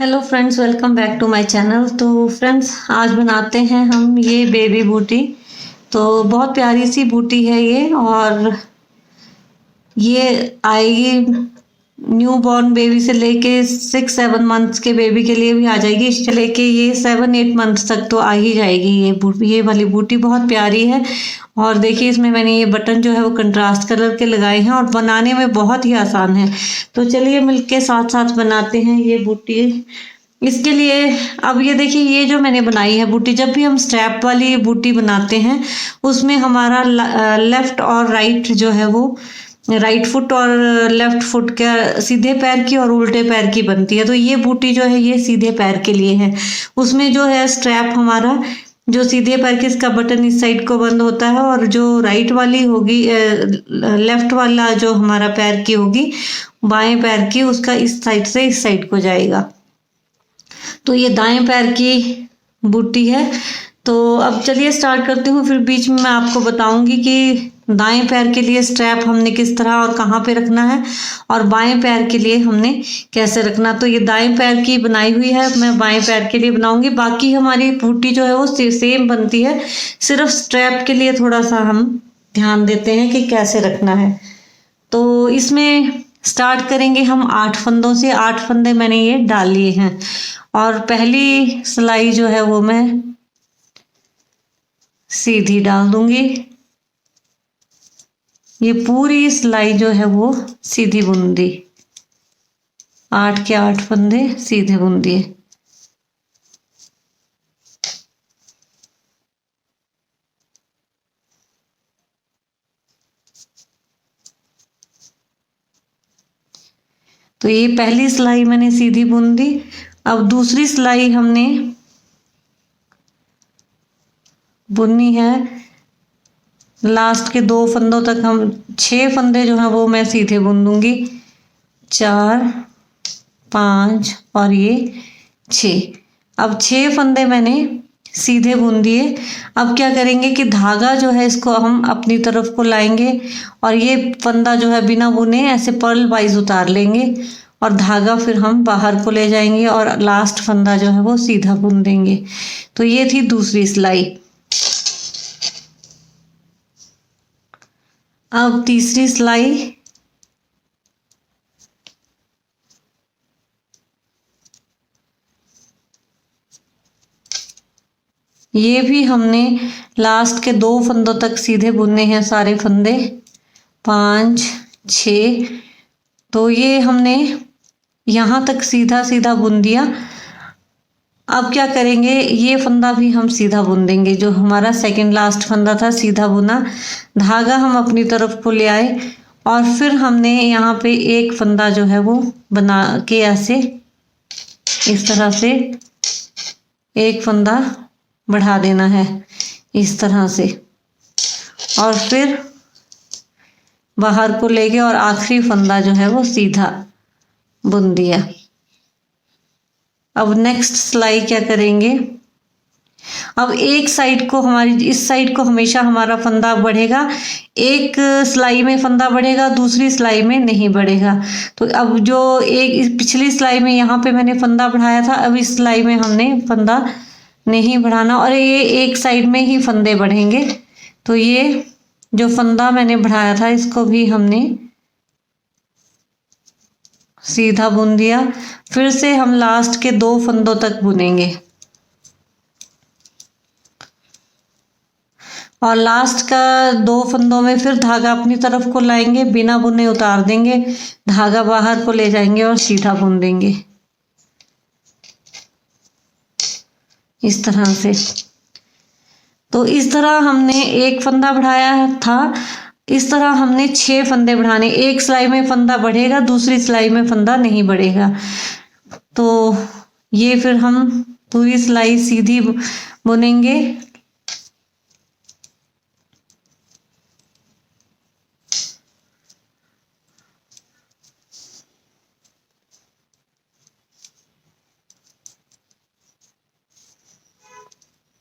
Hello friends, welcome back to my channel. तो friends, आज बनाते हैं हम ये बेबी बूटी। तो बहुत प्यारी सी बूटी है ये, और ये आएगी न्यू बॉर्न बेबी से लेके 6-7 मंथ्स के बेबी के लिए भी आ जाएगी। इससे लेके ये 7-8 मंथ्स तक तो आ ही जाएगी। ये वाली बूटी बहुत प्यारी है। और देखिए, इसमें मैंने ये बटन जो है वो कंट्रास्ट कलर के लगाए हैं और बनाने में बहुत ही आसान है। तो चलिए मिलके साथ साथ बनाते हैं ये बूटी। इसके लिए अब ये देखिए, ये जो मैंने बनाई है बूटी, जब भी हम स्ट्रैप वाली बूटी बनाते हैं उसमें हमारा लेफ्ट और राइट जो है वो राइट फुट और लेफ्ट फुट का सीधे पैर की और उल्टे पैर की बनती है। तो ये बूटी जो है ये सीधे पैर के लिए है। उसमें जो है स्ट्रैप हमारा जो सीधे पैर की, इसका बटन इस साइड को बंद होता है, और जो राइट वाली होगी लेफ्ट वाला जो हमारा पैर की होगी, बाएं पैर की, उसका इस साइड से इस साइड को जाएगा। तो ये दाएं पैर की बूटी है। तो अब चलिए स्टार्ट करती हूँ, फिर बीच में मैं आपको बताऊंगी कि दाएं पैर के लिए स्ट्रैप हमने किस तरह और कहाँ पे रखना है, और बाएं पैर के लिए हमने कैसे रखना। तो ये दाएं पैर की बनाई हुई है, मैं बाएं पैर के लिए बनाऊंगी। बाकी हमारी बूटी जो है वो सेम बनती है, सिर्फ स्ट्रैप के लिए थोड़ा सा हम ध्यान देते हैं कि कैसे रखना है। तो इसमें स्टार्ट करेंगे हम 8 फंदों से। 8 फंदे मैंने ये डाल लिए हैं, और पहली सिलाई जो है वो मैं सीधी डाल दूंगी। ये पूरी सिलाई जो है वो सीधी बुन दी, 8 के 8 फंदे सीधे बुन दिए। तो ये पहली सिलाई मैंने सीधी बुन दी। अब दूसरी सिलाई हमने बुननी है लास्ट के 2 फंदों तक। हम 6 फंदे जो हैं वो मैं सीधे बुन दूंगी, 4, 5 और ये 6। अब 6 फंदे मैंने सीधे बुन दिए। अब क्या करेंगे कि धागा जो है इसको हम अपनी तरफ को लाएंगे, और ये फंदा जो है बिना बुने ऐसे पर्ल वाइज उतार लेंगे, और धागा फिर हम बाहर को ले जाएंगे और लास्ट फंदा जो है वो सीधा बुन देंगे। तो ये थी दूसरी सिलाई। अब तीसरी सिलाई, ये भी हमने लास्ट के 2 फंदों तक सीधे बुनने हैं सारे फंदे, 5, 6। तो ये हमने यहाँ तक सीधा सीधा बुन दिया। अब क्या करेंगे, ये फंदा भी हम सीधा बुन देंगे, जो हमारा सेकंड लास्ट फंदा था सीधा बुना। धागा हम अपनी तरफ को ले आए, और फिर हमने यहाँ पे एक फंदा जो है वो बना के ऐसे इस तरह से एक फंदा बढ़ा देना है इस तरह से, और फिर बाहर को लेके और आखिरी फंदा जो है वो सीधा बुन दिया। अब नेक्स्ट सिलाई क्या करेंगे, अब एक साइड को, हमारी इस साइड को हमेशा हमारा फंदा बढ़ेगा। एक सिलाई में फंदा बढ़ेगा, दूसरी सिलाई में नहीं बढ़ेगा। तो अब जो एक पिछली सिलाई में यहाँ पे मैंने फंदा बढ़ाया था, अब इस सिलाई में हमने फंदा नहीं बढ़ाना, और ये एक साइड में ही फंदे बढ़ेंगे। तो ये जो फंदा मैंने बढ़ाया था इसको भी हमने सीधा बुन दिया। फिर से हम लास्ट के 2 फंदों तक बुनेंगे, और लास्ट का 2 फंदों में फिर धागा अपनी तरफ को लाएंगे, बिना बुने उतार देंगे, धागा बाहर को ले जाएंगे और सीधा बुन देंगे इस तरह से। तो इस तरह हमने एक फंदा बढ़ाया था, इस तरह हमने 6 फंदे बढ़ाने। एक सिलाई में फंदा बढ़ेगा, दूसरी सिलाई में फंदा नहीं बढ़ेगा। तो ये फिर हम पूरी सिलाई सीधी बुनेंगे।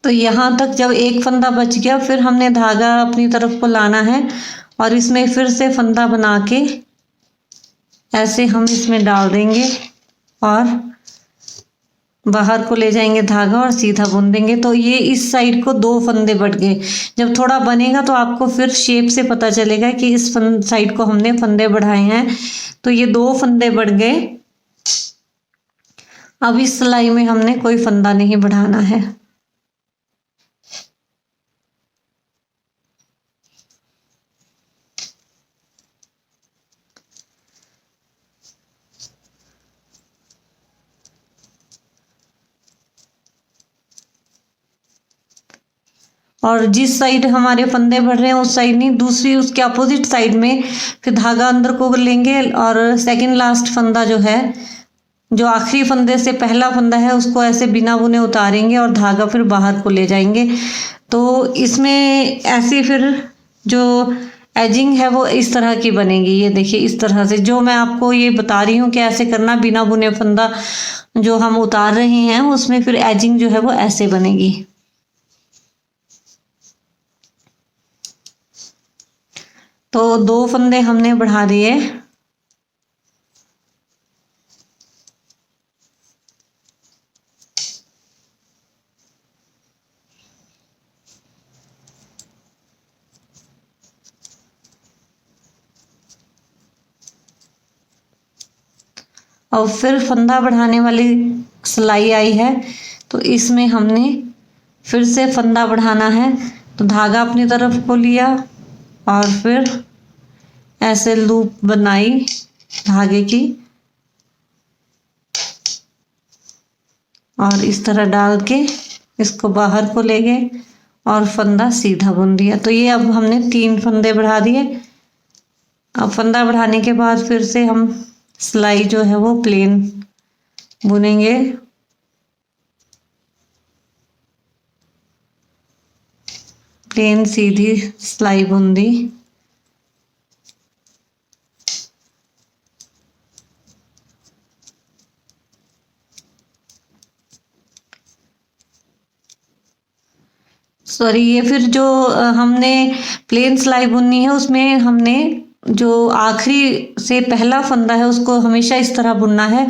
तो यहाँ तक जब एक फंदा बच गया, फिर हमने धागा अपनी तरफ को लाना है, और इसमें फिर से फंदा बना के ऐसे हम इसमें डाल देंगे, और बाहर को ले जाएंगे धागा और सीधा बुन देंगे। तो ये इस साइड को 2 फंदे बढ़ गए। जब थोड़ा बनेगा तो आपको फिर शेप से पता चलेगा कि इस साइड को हमने फंदे बढ़ाए हैं। तो ये 2 फंदे बढ़ गए। अब इस सिलाई में हमने कोई फंदा नहीं बढ़ाना है। और जिस साइड हमारे फंदे बढ़ रहे हैं उस साइड नहीं, दूसरी उसके अपोजिट साइड में फिर धागा अंदर को लेंगे और सेकंड लास्ट फंदा जो है, जो आखिरी फंदे से पहला फंदा है, उसको ऐसे बिना बुने उतारेंगे और धागा फिर बाहर को ले जाएंगे। तो इसमें ऐसी फिर जो एजिंग है वो इस तरह की बनेगी। ये देखिए इस तरह से जो मैं आपको ये बता रही हूँ कि ऐसे करना, बिना बुने फंदा जो हम उतार रहे हैं उसमें फिर एजिंग जो है वो ऐसे बनेगी। तो 2 फंदे हमने बढ़ा दिए। और फिर फंदा बढ़ाने वाली सिलाई आई है, तो इसमें हमने फिर से फंदा बढ़ाना है। तो धागा अपनी तरफ को लिया और फिर ऐसे लूप बनाई धागे की और इस तरह डाल के इसको बाहर को ले गए और फंदा सीधा बुन दिया। तो ये अब हमने 3 फंदे बढ़ा दिए। अब फंदा बढ़ाने के बाद फिर से हम सिलाई जो है वो प्लेन बुनेंगे। प्लेन सीधी सिलाई बुन दी। सॉरी, ये फिर जो हमने प्लेन सिलाई बुननी है उसमें हमने जो आखिरी से पहला फंदा है उसको हमेशा इस तरह बुनना है।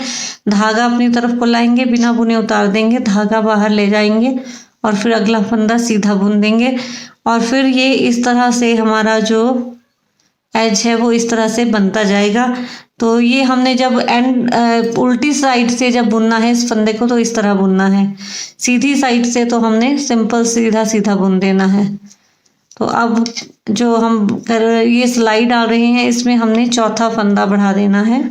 धागा अपनी तरफ को लाएंगे, बिना बुने उतार देंगे, धागा बाहर ले जाएंगे और फिर अगला फंदा सीधा बुन देंगे। और फिर ये इस तरह से हमारा जो एज है वो इस तरह से बनता जाएगा। तो ये हमने जब उल्टी साइड से जब बुनना है इस फंदे को तो इस तरह बुनना है। सीधी साइड से तो हमने सिंपल सीधा सीधा बुन देना है। तो अब जो हम ये सिलाई डाल रहे हैं इसमें हमने चौथा फंदा बढ़ा देना है।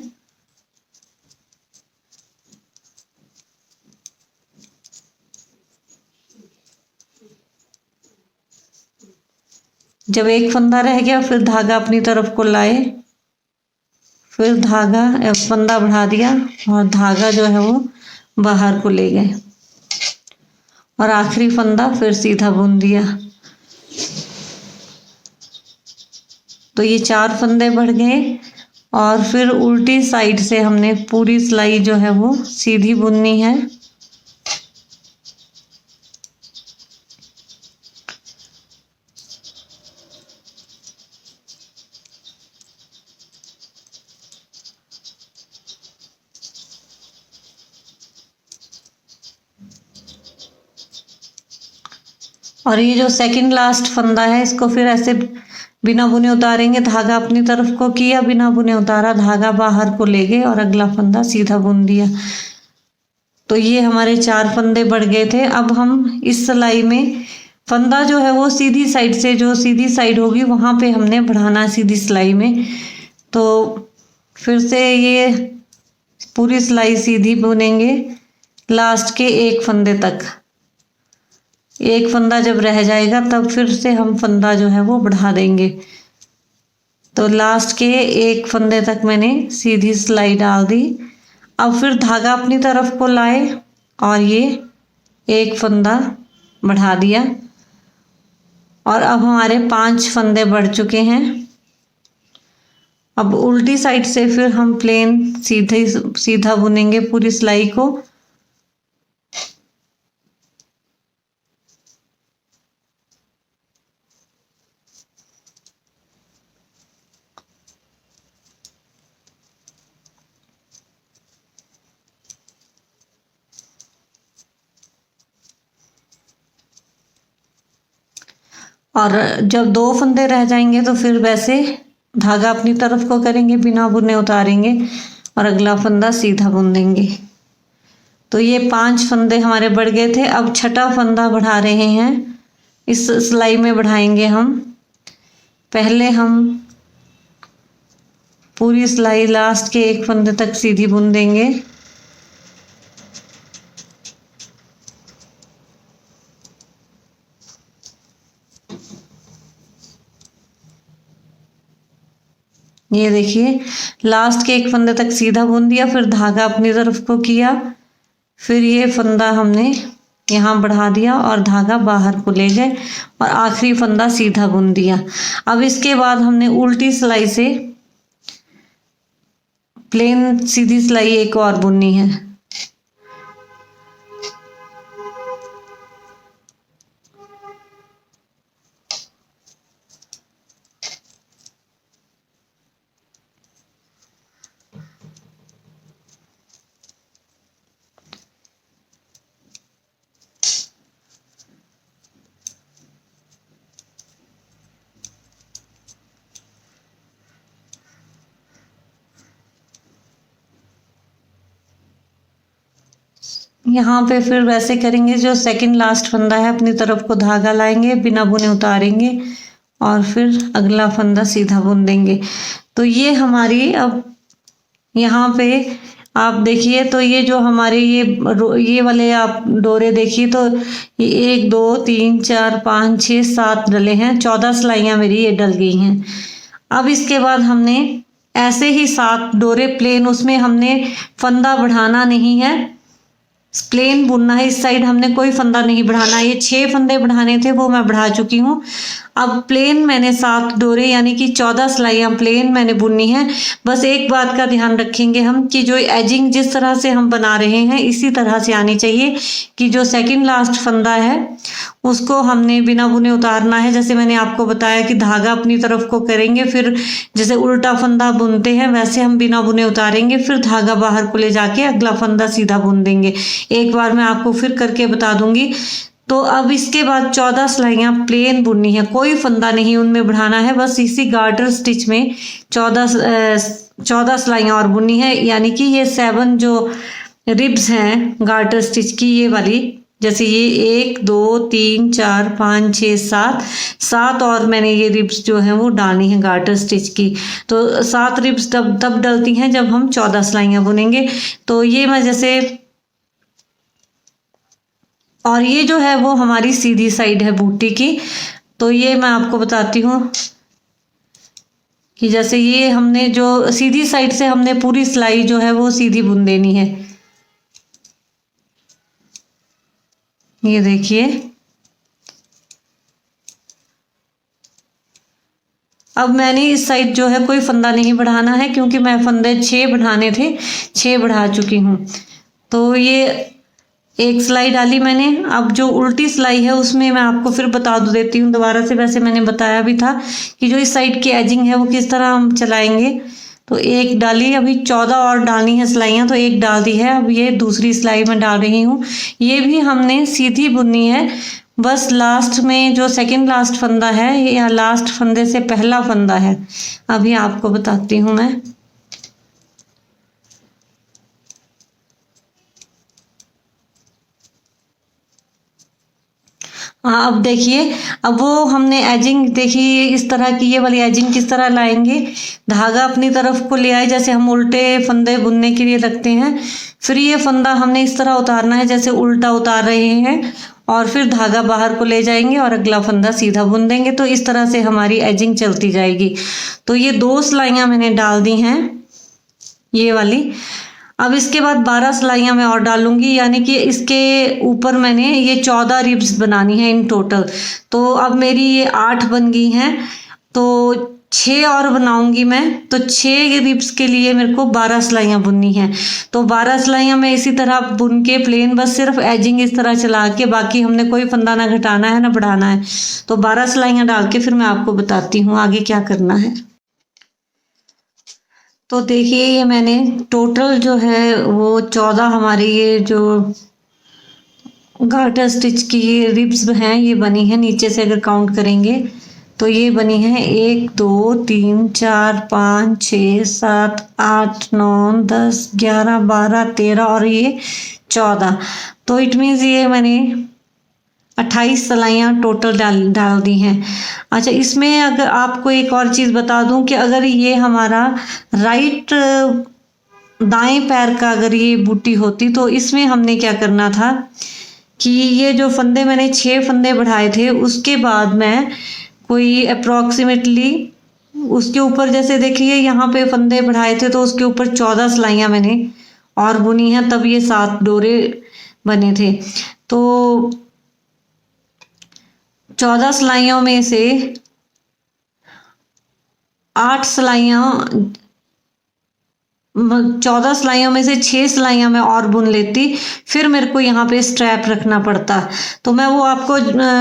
जब एक फंदा रह गया फिर धागा अपनी तरफ को लाए, फिर धागा फंदा बढ़ा दिया और धागा जो है वो बाहर को ले गए और आखिरी फंदा फिर सीधा बुन दिया। तो ये 4 फंदे बढ़ गए और फिर उल्टी साइड से हमने पूरी सिलाई जो है वो सीधी बुननी है। और ये जो सेकंड लास्ट फंदा है इसको फिर ऐसे बिना बुने उतारेंगे, धागा अपनी तरफ को किया, बिना बुने उतारा, धागा बाहर को ले गए और अगला फंदा सीधा बुन दिया। तो ये हमारे 4 फंदे बढ़ गए थे। अब हम इस सिलाई में फंदा जो है वो सीधी साइड से, जो सीधी साइड होगी वहां पे हमने बढ़ाना है सीधी सिलाई में। तो फिर से ये पूरी सिलाई सीधी बुनेंगे लास्ट के एक फंदे तक। एक फंदा जब रह जाएगा तब फिर से हम फंदा जो है वो बढ़ा देंगे। तो लास्ट के एक फंदे तक मैंने सीधी सिलाई डाल दी। अब फिर धागा अपनी तरफ को लाए और ये एक फंदा बढ़ा दिया और अब हमारे 5 फंदे बढ़ चुके हैं। अब उल्टी साइड से फिर हम प्लेन सीधे सीधा बुनेंगे पूरी सिलाई को। और जब 2 फंदे रह जाएंगे तो फिर वैसे धागा अपनी तरफ को करेंगे, बिना बुने उतारेंगे और अगला फंदा सीधा बुन देंगे। तो ये 5 फंदे हमारे बढ़ गए थे। अब छठा फंदा बढ़ा रहे हैं, इस सिलाई में बढ़ाएंगे हम। पहले हम पूरी सिलाई लास्ट के 1 फंदे तक सीधी बुन देंगे। ये देखिए लास्ट के 1 फंदे तक सीधा बुन दिया, फिर धागा अपनी तरफ को किया, फिर ये फंदा हमने यहाँ बढ़ा दिया और धागा बाहर को ले गए और आखिरी फंदा सीधा बुन दिया। अब इसके बाद हमने उल्टी सिलाई से प्लेन सीधी सिलाई एक और बुननी है। यहाँ पे फिर वैसे करेंगे, जो सेकंड लास्ट फंदा है अपनी तरफ को धागा लाएंगे, बिना बुने उतारेंगे और फिर अगला फंदा सीधा बुन देंगे। तो ये हमारी, अब यहाँ पे आप देखिए तो ये जो हमारे ये वाले आप डोरे देखिए तो ये 1 2 3 4 5 6 7 डले हैं, 14 सिलाइयाँ मेरी ये डल गई हैं। अब इसके बाद हमने ऐसे ही 7 डोरे प्लेन, उसमें हमने फंदा बढ़ाना नहीं है, प्लेन बुनना है। इस साइड हमने कोई फंदा नहीं बढ़ाना। ये 6 फंदे बढ़ाने थे वो मैं बढ़ा चुकी हूँ। अब प्लेन मैंने 7 डोरे यानी कि 14 सिलाइयाँ प्लेन मैंने बुननी है। बस एक बात का ध्यान रखेंगे हम कि जो एजिंग जिस तरह से हम बना रहे हैं इसी तरह से आनी चाहिए, कि जो सेकंड लास्ट फंदा है उसको हमने बिना बुने उतारना है। जैसे मैंने आपको बताया कि धागा अपनी तरफ को करेंगे, फिर जैसे उल्टा फंदा बुनते हैं वैसे हम बिना बुने उतारेंगे, फिर धागा बाहर को ले जाके अगला फंदा सीधा बुन देंगे। एक बार मैं आपको फिर करके बता दूंगी। तो अब इसके बाद 14 सिलाइयाँ प्लेन बुननी है, कोई फंदा नहीं उनमें बढ़ाना है। बस इसी गार्टर स्टिच में 14 सिलाइयाँ और बुननी है, यानी कि ये 7 जो रिब्स हैं गार्टर स्टिच की, ये वाली, जैसे ये 1 2 3 4 5 6 7 और मैंने ये रिब्स जो हैं वो डालनी है गार्टर स्टिच की। तो 7 रिब्स तब डलती हैं जब हम 14 सिलाइयाँ बुनेंगे। तो ये मैं जैसे, और ये जो है वो हमारी सीधी साइड है बूटी की। तो ये मैं आपको बताती हूँ कि जैसे ये हमने जो सीधी साइड से हमने पूरी सिलाई जो है वो सीधी बुन देनी है। ये देखिए, अब मैंने इस साइड जो है कोई फंदा नहीं बढ़ाना है, क्योंकि मैं फंदे 6 बढ़ाने थे, 6 बढ़ा चुकी हूँ। तो ये एक सिलाई डाली मैंने। अब जो उल्टी सिलाई है उसमें मैं आपको फिर बता देती हूँ दोबारा से। वैसे मैंने बताया भी था कि जो इस साइड की एजिंग है वो किस तरह हम चलाएंगे। तो एक डाली, अभी 14 और डालनी है सिलाइयाँ, तो एक डाल दी है। अब ये दूसरी सिलाई में डाल रही हूँ, ये भी हमने सीधी बुननी है। बस लास्ट में जो सेकंड लास्ट फंदा है या लास्ट फंदे से पहला फंदा है, अभी आपको बताती हूँ मैं। हाँ, अब देखिए, अब वो हमने एजिंग देखिए इस तरह की, ये वाली एजिंग किस तरह लाएंगे, धागा अपनी तरफ को ले आए, जैसे हम उल्टे फंदे बुनने के लिए रखते हैं। फिर ये फंदा हमने इस तरह उतारना है जैसे उल्टा उतार रहे हैं, और फिर धागा बाहर को ले जाएंगे और अगला फंदा सीधा बुन देंगे। तो इस तरह से हमारी एजिंग चलती जाएगी। तो ये 2 सिलाइयाँ मैंने डाल दी हैं, ये वाली। अब इसके बाद 12 सिलाइयाँ मैं और डालूंगी, यानी कि इसके ऊपर मैंने ये 14 रिब्स बनानी है इन टोटल। तो अब मेरी ये 8 बन गई हैं, तो 6 और बनाऊंगी मैं। तो 6 रिब्स के लिए मेरे को 12 सिलाइयाँ बुननी है। तो 12 सिलाइयाँ मैं इसी तरह बुन के प्लेन, बस सिर्फ एजिंग इस तरह चला के, बाकी हमने कोई फंदा ना घटाना है ना बढ़ाना है। तो 12 सिलाइयाँ डाल के फिर मैं आपको बताती हूँ आगे क्या करना है। तो देखिए, ये मैंने टोटल जो है वो 14 हमारी ये जो गार्टर स्टिच की ये रिब्स हैं, ये बनी है नीचे से अगर काउंट करेंगे तो ये बनी है 1 2 3 4 5 6 7 8 9 10 11 12 13 और ये 14। तो इट मीन्स ये मैंने 28 सिलाइयाँ टोटल डाल दी हैं। अच्छा, इसमें अगर आपको एक और चीज़ बता दूं कि अगर ये हमारा राइट दाएं पैर का अगर ये बूटी होती तो इसमें हमने क्या करना था कि ये जो फंदे मैंने 6 फंदे बढ़ाए थे उसके बाद मैं कोई अप्रॉक्सीमेटली उसके ऊपर, जैसे देखिए यहाँ पे फंदे बढ़ाए थे तो उसके ऊपर 14 सिलाइयाँ मैंने और बुनी हैं, तब ये 7 डोरे बने थे। तो 14 सिलाइयों में से 8 सिलाइयाँ 14 सिलाइयों में से 6 सिलाइयाँ मैं और बुन लेती, फिर मेरे को यहाँ पे स्ट्रैप रखना पड़ता। तो मैं वो आपको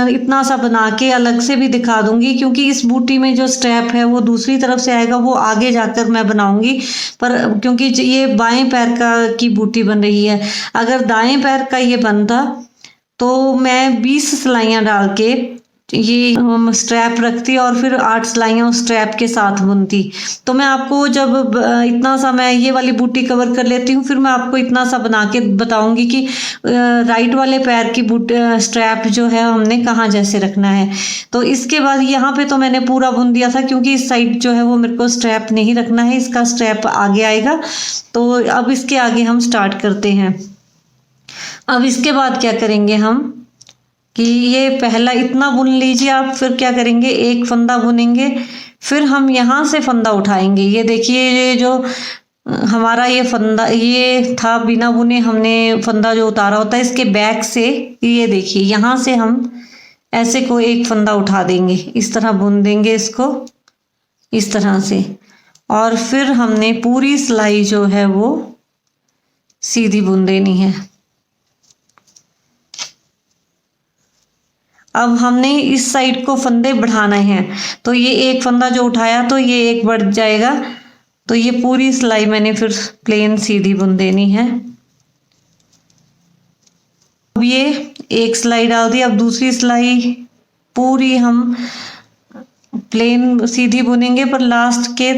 इतना सा बना के अलग से भी दिखा दूंगी, क्योंकि इस बूटी में जो स्ट्रैप है वो दूसरी तरफ से आएगा, वो आगे जाकर मैं बनाऊंगी। पर क्योंकि ये बाएं पैर का की बूटी बन रही है, अगर दाएं पैर का ये बनता तो मैं 20 सिलाइयाँ डाल के ये स्ट्रैप रखती और फिर 8 सिलाइयाँ उस स्ट्रैप के साथ बुनती। तो मैं आपको जब इतना सा मैं ये वाली बूटी कवर कर लेती हूँ, फिर मैं आपको इतना सा बना के बताऊंगी कि राइट वाले पैर की स्ट्रैप जो है हमने कहाँ जैसे रखना है। तो इसके बाद यहाँ पे तो मैंने पूरा बुन दिया था, क्योंकि इस साइड जो है वो मेरे को स्ट्रैप नहीं रखना है, इसका स्ट्रैप आगे आएगा। तो अब इसके आगे हम स्टार्ट करते हैं। अब इसके बाद क्या करेंगे हम कि ये पहला इतना बुन लीजिए आप, फिर क्या करेंगे एक फंदा बुनेंगे, फिर हम यहाँ से फंदा उठाएंगे। ये देखिए, ये जो हमारा ये फंदा ये था बिना बुने हमने फंदा जो उतारा होता है, इसके बैक से ये देखिए यहाँ से हम ऐसे को एक फंदा उठा देंगे, इस तरह बुन देंगे इसको इस तरह से, और फिर हमने पूरी सिलाई जो है वो सीधी बुन देनी है। अब हमने इस साइड को फंदे बढ़ाना है, तो ये एक फंदा जो उठाया तो ये एक बढ़ जाएगा, तो ये पूरी सिलाई मैंने फिर प्लेन सीधी बुन देनी है। अब ये एक सिलाई डाल दी, अब दूसरी सिलाई पूरी हम प्लेन सीधी बुनेंगे, पर लास्ट के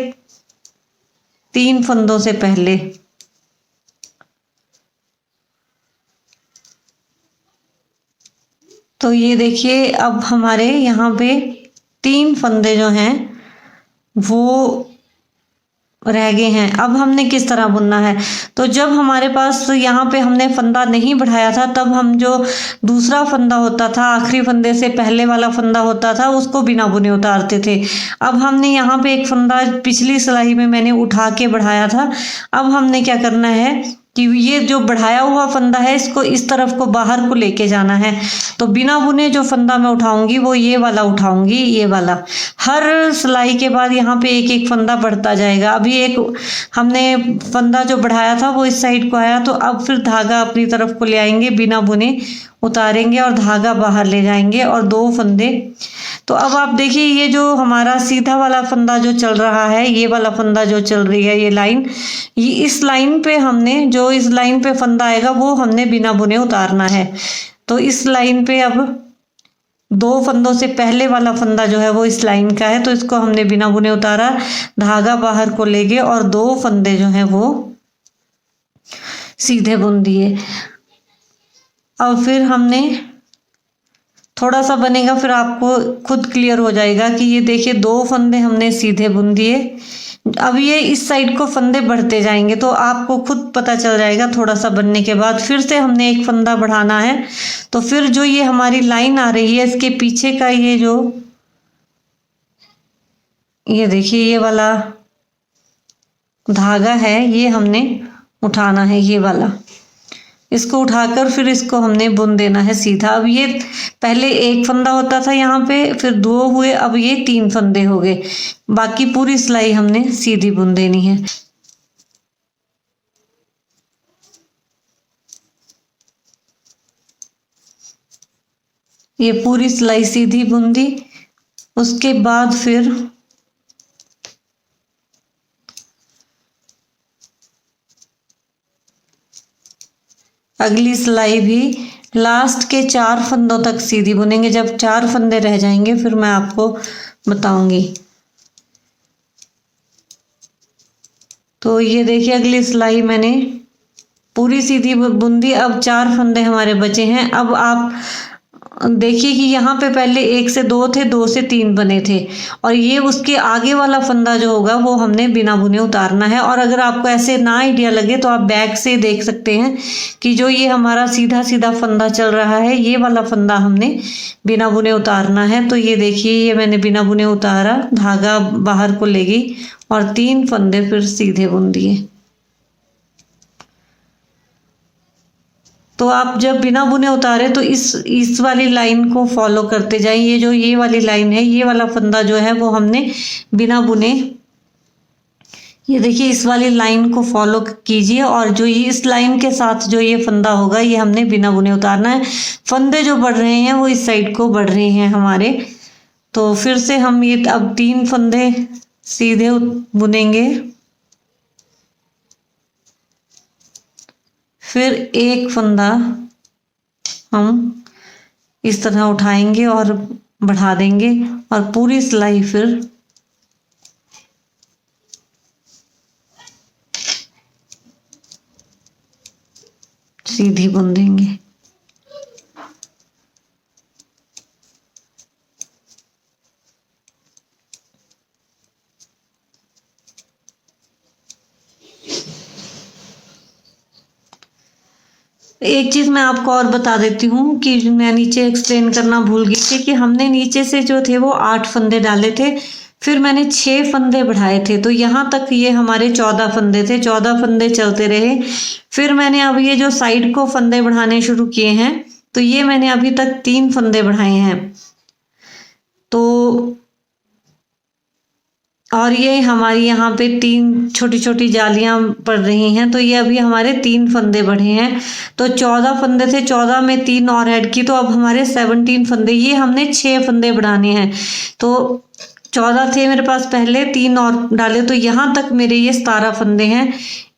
3 फंदों से पहले। तो ये देखिए, अब हमारे यहाँ पे 3 फंदे जो हैं वो रह गए हैं। अब हमने किस तरह बुनना है, तो जब हमारे पास यहाँ पे हमने फंदा नहीं बढ़ाया था, तब हम जो दूसरा फंदा होता था, आखिरी फंदे से पहले वाला फंदा होता था, उसको बिना बुने उतारते थे। अब हमने यहाँ पे एक फंदा पिछली सिलाई में मैंने उठा के बढ़ाया था। अब हमने क्या करना है कि ये जो बढ़ाया हुआ फंदा है इसको इस तरफ को बाहर को लेके जाना है। तो बिना बुने जो फंदा मैं उठाऊंगी वो ये वाला उठाऊंगी, ये वाला। हर सिलाई के बाद यहाँ पे एक एक फंदा बढ़ता जाएगा। अभी एक हमने फंदा जो बढ़ाया था वो इस साइड को आया, तो अब फिर धागा अपनी तरफ को ले आएंगे, बिना बुने उतारेंगे और धागा बाहर ले जाएंगे, और 2 फंदे। तो अब आप देखिए, ये जो हमारा सीधा वाला फंदा जो चल रहा है, ये वाला फंदा जो चल रही है ये लाइन, ये इस लाइन पे हमने जो इस लाइन पे फंदा आएगा वो हमने बिना बुने उतारना है। तो इस लाइन पे अब 2 फंदों से पहले वाला फंदा जो है वो इस लाइन का है, तो इसको हमने बिना बुने उतारा, धागा बाहर को ले गए और 2 फंदे जो हैं वो सीधे बुन दिए। अब फिर हमने थोड़ा सा बनेगा, फिर आपको खुद क्लियर हो जाएगा कि ये देखिए 2 फंदे हमने सीधे बुन दिए। अब ये इस साइड को फंदे बढ़ते जाएंगे, तो आपको खुद पता चल जाएगा थोड़ा सा बनने के बाद। फिर से हमने एक फंदा बढ़ाना है, तो फिर जो ये हमारी लाइन आ रही है इसके पीछे का ये जो ये देखिए ये वाला धागा है ये हमने उठाना है, ये वाला। इसको उठाकर फिर इसको हमने बुन देना है सीधा। अब ये पहले एक फंदा होता था यहाँ पे, फिर 2 हुए, अब ये 3 फंदे हो गए। बाकी पूरी सिलाई हमने सीधी बुन देनी है। ये पूरी सिलाई सीधी बुन दी, उसके बाद फिर अगली सिलाई भी लास्ट के 4 फंदों तक सीधी बुनेंगे। जब 4 फंदे रह जाएंगे फिर मैं आपको बताऊंगी। तो ये देखिए अगली सिलाई मैंने पूरी सीधी बुन दी। अब 4 फंदे हमारे बचे हैं। अब आप देखिए कि यहाँ पे पहले 1 से 2 थे, 2 से 3 बने थे, और ये उसके आगे वाला फंदा जो होगा वो हमने बिना बुने उतारना है। और अगर आपको ऐसे ना आइडिया लगे तो आप बैक से देख सकते हैं कि जो ये हमारा सीधा सीधा फंदा चल रहा है, ये वाला फंदा हमने बिना बुने उतारना है। तो ये देखिए ये मैंने बिना बुने उतारा, धागा बाहर को ले गई और 3 फंदे फिर सीधे बुन दिए। तो आप जब बिना बुने उतारे तो इस वाली लाइन को फॉलो करते जाइए। ये जो ये वाली लाइन है, ये वाला फंदा जो है वो हमने बिना बुने, ये देखिए इस वाली लाइन को फॉलो कीजिए, और जो ये इस लाइन के साथ जो ये फंदा होगा ये हमने बिना बुने उतारना है। फंदे जो बढ़ रहे हैं वो इस साइड को बढ़ रहे हैं हमारे। तो फिर से हम ये अब 3 फंदे सीधे बुनेंगे, फिर एक फंदा हम इस तरह उठाएंगे और बढ़ा देंगे, और पूरी सिलाई फिर सीधी बुन देंगे। एक चीज मैं आपको और बता देती हूँ कि मैं नीचे एक्सप्लेन करना भूल गई थी कि हमने नीचे से जो थे वो 8 फंदे डाले थे, फिर मैंने 6 फंदे बढ़ाए थे, तो यहाँ तक ये हमारे 14 फंदे थे। 14 फंदे चलते रहे, फिर मैंने अब ये जो साइड को फंदे बढ़ाने शुरू किए हैं, तो ये मैंने अभी तक 3 फंदे बढ़ाए हैं। तो और ये हमारी यहाँ पे 3 छोटी छोटी जालियां पड़ रही हैं, तो ये अभी हमारे 3 फंदे बढ़े हैं। तो 14 फंदे थे, 14 में 3 और ऐड की तो अब हमारे 17 फंदे। ये हमने 6 फंदे बढ़ाने हैं। तो 14 थे मेरे पास पहले, 3 और डाले, तो यहाँ तक मेरे ये 17 फंदे हैं।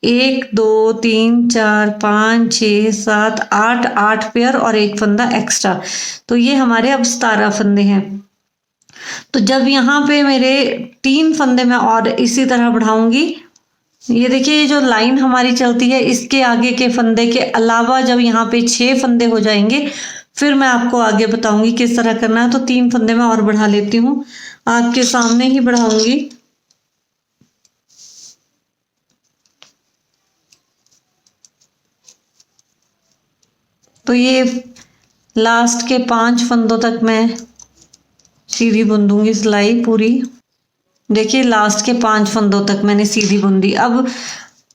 1 2 3 4 5 6 7 8, 8 पेयर और एक फंदा एक्स्ट्रा, तो ये हमारे अब 17 फंदे हैं। तो जब यहाँ पे मेरे 3 फंदे मैं और इसी तरह बढ़ाऊंगी, ये देखिए ये जो लाइन हमारी चलती है इसके आगे के फंदे के अलावा जब यहाँ पे 6 फंदे हो जाएंगे फिर मैं आपको आगे बताऊंगी किस तरह करना है। तो 3 फंदे मैं और बढ़ा लेती हूँ, आपके सामने ही बढ़ाऊंगी। तो ये लास्ट के 5 फंदों तक मैं सीधी बुन दूंगी सिलाई पूरी। देखिए लास्ट के 5 फंदों तक मैंने सीधी बुन दी। अब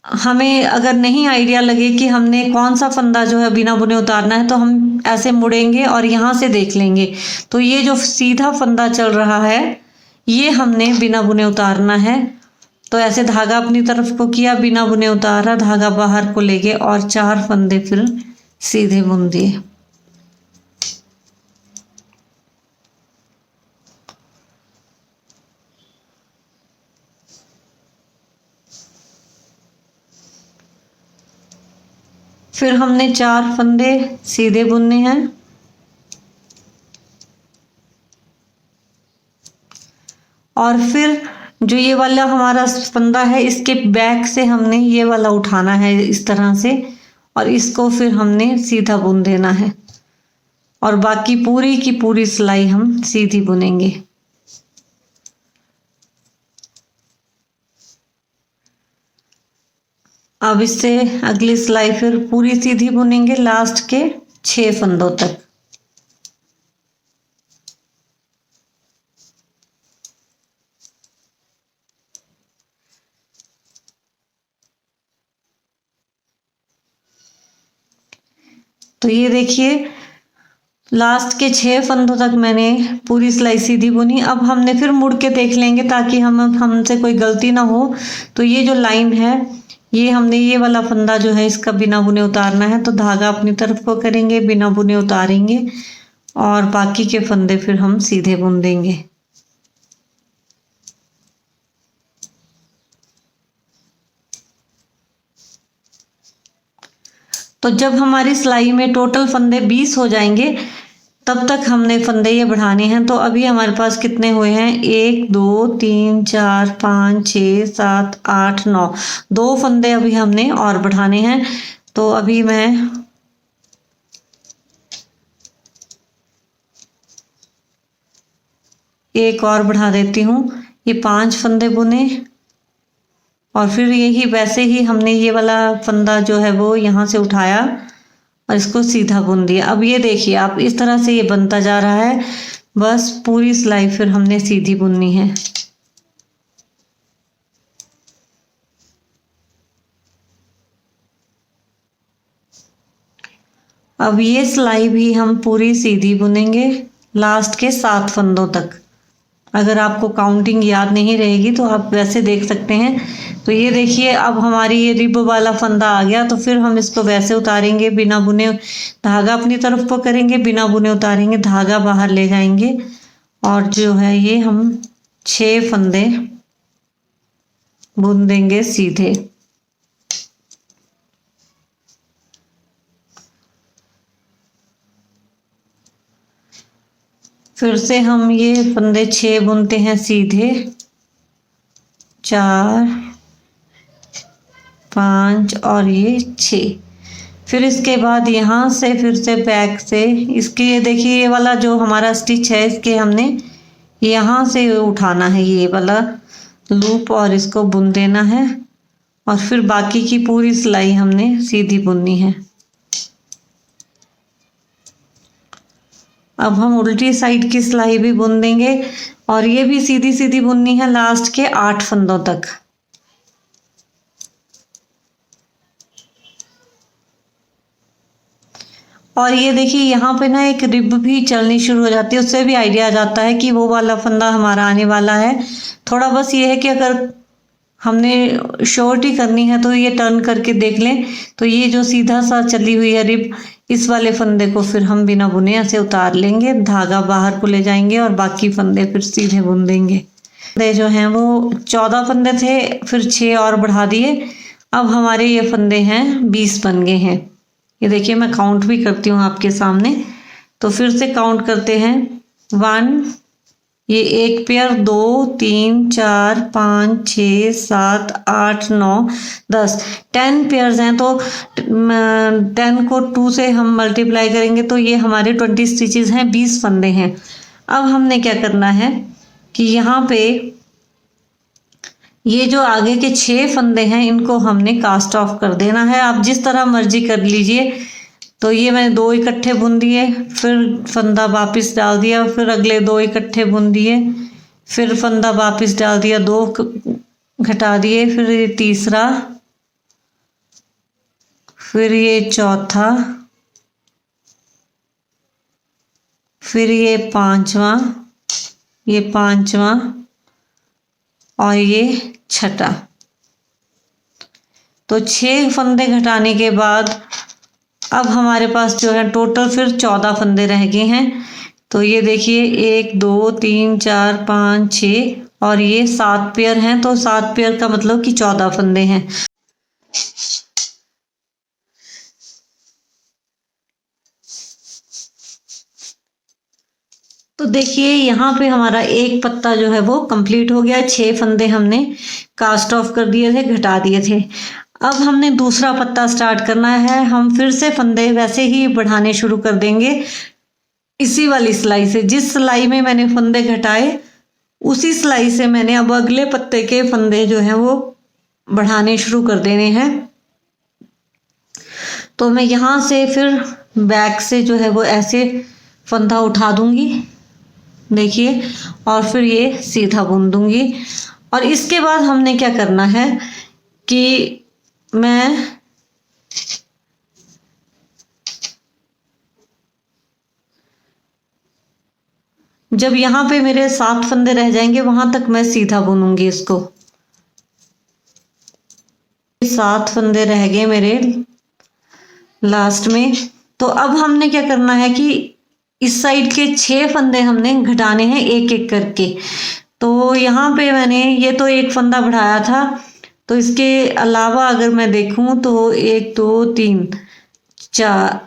हमें अगर नहीं आइडिया लगे कि हमने कौन सा फंदा जो है बिना बुने उतारना है, तो हम ऐसे मुड़ेंगे और यहाँ से देख लेंगे। तो ये जो सीधा फंदा चल रहा है ये हमने बिना बुने उतारना है। तो ऐसे धागा अपनी तरफ को किया, बिना बुने उतारा, धागा बाहर को ले गए और 4 फंदे फिर सीधे बुन दिए। फिर हमने 4 फंदे सीधे बुनने हैं, और फिर जो ये वाला हमारा फंदा है इसके बैक से हमने ये वाला उठाना है इस तरह से, और इसको फिर हमने सीधा बुन देना है, और बाकी पूरी की पूरी सिलाई हम सीधी बुनेंगे। अब इससे अगली सिलाई फिर पूरी सीधी बुनेंगे लास्ट के 6 फंदों तक। तो ये देखिए लास्ट के 6 फंदों तक मैंने पूरी सिलाई सीधी बुनी। अब हमने फिर मुड़ के देख लेंगे ताकि हमसे कोई गलती ना हो। तो ये जो लाइन है ये हमने ये वाला फंदा जो है इसका बिना बुने उतारना है, तो धागा अपनी तरफ को करेंगे, बिना बुने उतारेंगे और बाकी के फंदे फिर हम सीधे बुन देंगे। तो जब हमारी सिलाई में टोटल फंदे 20 हो जाएंगे तब तक हमने फंदे ये बढ़ाने हैं। तो अभी हमारे पास कितने हुए हैं, 1 2 3 4 5 6 7 8 9, 2 फंदे अभी हमने और बढ़ाने हैं। तो अभी मैं एक और बढ़ा देती हूँ, ये 5 फंदे बुने और फिर यही वैसे ही हमने ये वाला फंदा जो है वो यहाँ से उठाया और इसको सीधा बुन दिया। अब ये देखिए आप, इस तरह से ये बनता जा रहा है। बस पूरी सिलाई फिर हमने सीधी बुननी है। अब ये सिलाई भी हम पूरी सीधी बुनेंगे लास्ट के 7 फंदों तक। अगर आपको काउंटिंग याद नहीं रहेगी तो आप वैसे देख सकते हैं। तो ये देखिए अब हमारी ये रिब वाला फंदा आ गया, तो फिर हम इसको वैसे उतारेंगे बिना बुने, धागा अपनी तरफ को करेंगे, बिना बुने उतारेंगे, धागा बाहर ले जाएंगे और जो है ये हम 6 फंदे बुन देंगे सीधे। फिर से हम ये फंदे 6 बुनते हैं सीधे, 4 5 और ये 6। फिर इसके बाद यहाँ से फिर से बैक से इसके, ये देखिए ये वाला जो हमारा स्टिच है इसके हमने यहाँ से उठाना है ये वाला लूप और इसको बुन देना है और फिर बाकी की पूरी सिलाई हमने सीधी बुननी है। अब हम उल्टी साइड की सिलाई भी बुन देंगे और ये भी सीधी सीधी बुननी है लास्ट के 8 फंदों तक। और ये देखिए यहाँ पे ना एक रिब भी चलनी शुरू हो जाती है, उससे भी आइडिया आ जाता है कि वो वाला फंदा हमारा आने वाला है। थोड़ा बस ये है कि अगर हमने शॉर्ट ही करनी है तो ये टर्न करके देख लें, तो ये जो सीधा सा चली हुई है रिब, इस वाले फंदे को फिर हम बिना बुने ऐसे उतार लेंगे, धागा बाहर को ले जाएंगे और बाकी फंदे फिर सीधे बुन देंगे। फंदे जो हैं वो 14 फंदे थे, फिर 6 और बढ़ा दिए। अब हमारे ये फंदे हैं 20 बन गए हैं। ये देखिए मैं काउंट भी करती हूँ आपके सामने। तो फिर से काउंट करते हैं, 1, ये एक पेयर, 2 3 4 5 6 7 8 9 10, 10 पेयर्स हैं। तो 10 को 2 से हम मल्टीप्लाई करेंगे तो ये हमारे 20 स्टिचेस हैं, 20 फंदे हैं। अब हमने क्या करना है कि यहाँ पे ये जो आगे के 6 फंदे हैं इनको हमने कास्ट ऑफ कर देना है। आप जिस तरह मर्जी कर लीजिए। तो ये मैंने 2 इकट्ठे बुन दिए, फिर फंदा वापस डाल दिया, फिर अगले 2 इकट्ठे बुन दिए, फिर फंदा वापस डाल दिया, 2 घटा दिए, फिर ये तीसरा, फिर ये चौथा, फिर ये पांचवा, ये पांचवा और ये छठा। तो 6 फंदे घटाने के बाद अब हमारे पास जो है टोटल फिर 14 फंदे रह गए हैं। तो ये देखिए 1 2 3 4 5 6 और ये 7 पेयर हैं। तो 7 पेयर का मतलब कि 14 फंदे हैं। तो देखिए यहाँ पे हमारा एक पत्ता जो है वो कंप्लीट हो गया। 6 फंदे हमने कास्ट ऑफ कर दिए थे, घटा दिए थे। अब हमने दूसरा पत्ता स्टार्ट करना है। हम फिर से फंदे वैसे ही बढ़ाने शुरू कर देंगे इसी वाली सिलाई से। जिस सिलाई में मैंने फंदे घटाए उसी सिलाई से मैंने अब अगले पत्ते के फंदे जो हैं वो बढ़ाने शुरू कर देने हैं। तो मैं यहाँ से फिर बैक से जो है वो ऐसे फंदा उठा दूंगी, देखिए, और फिर ये सीधा बुन दूंगी। और इसके बाद हमने क्या करना है कि मैं जब यहाँ पे मेरे 7 फंदे रह जाएंगे वहां तक मैं सीधा बुनूंगी इसको। 7 फंदे रह गए मेरे लास्ट में। तो अब हमने क्या करना है कि इस साइड के 6 फंदे हमने घटाने हैं एक एक करके। तो यहाँ पे मैंने ये तो एक फंदा बढ़ाया था, तो इसके अलावा अगर मैं देखूं तो 1 2 3 चार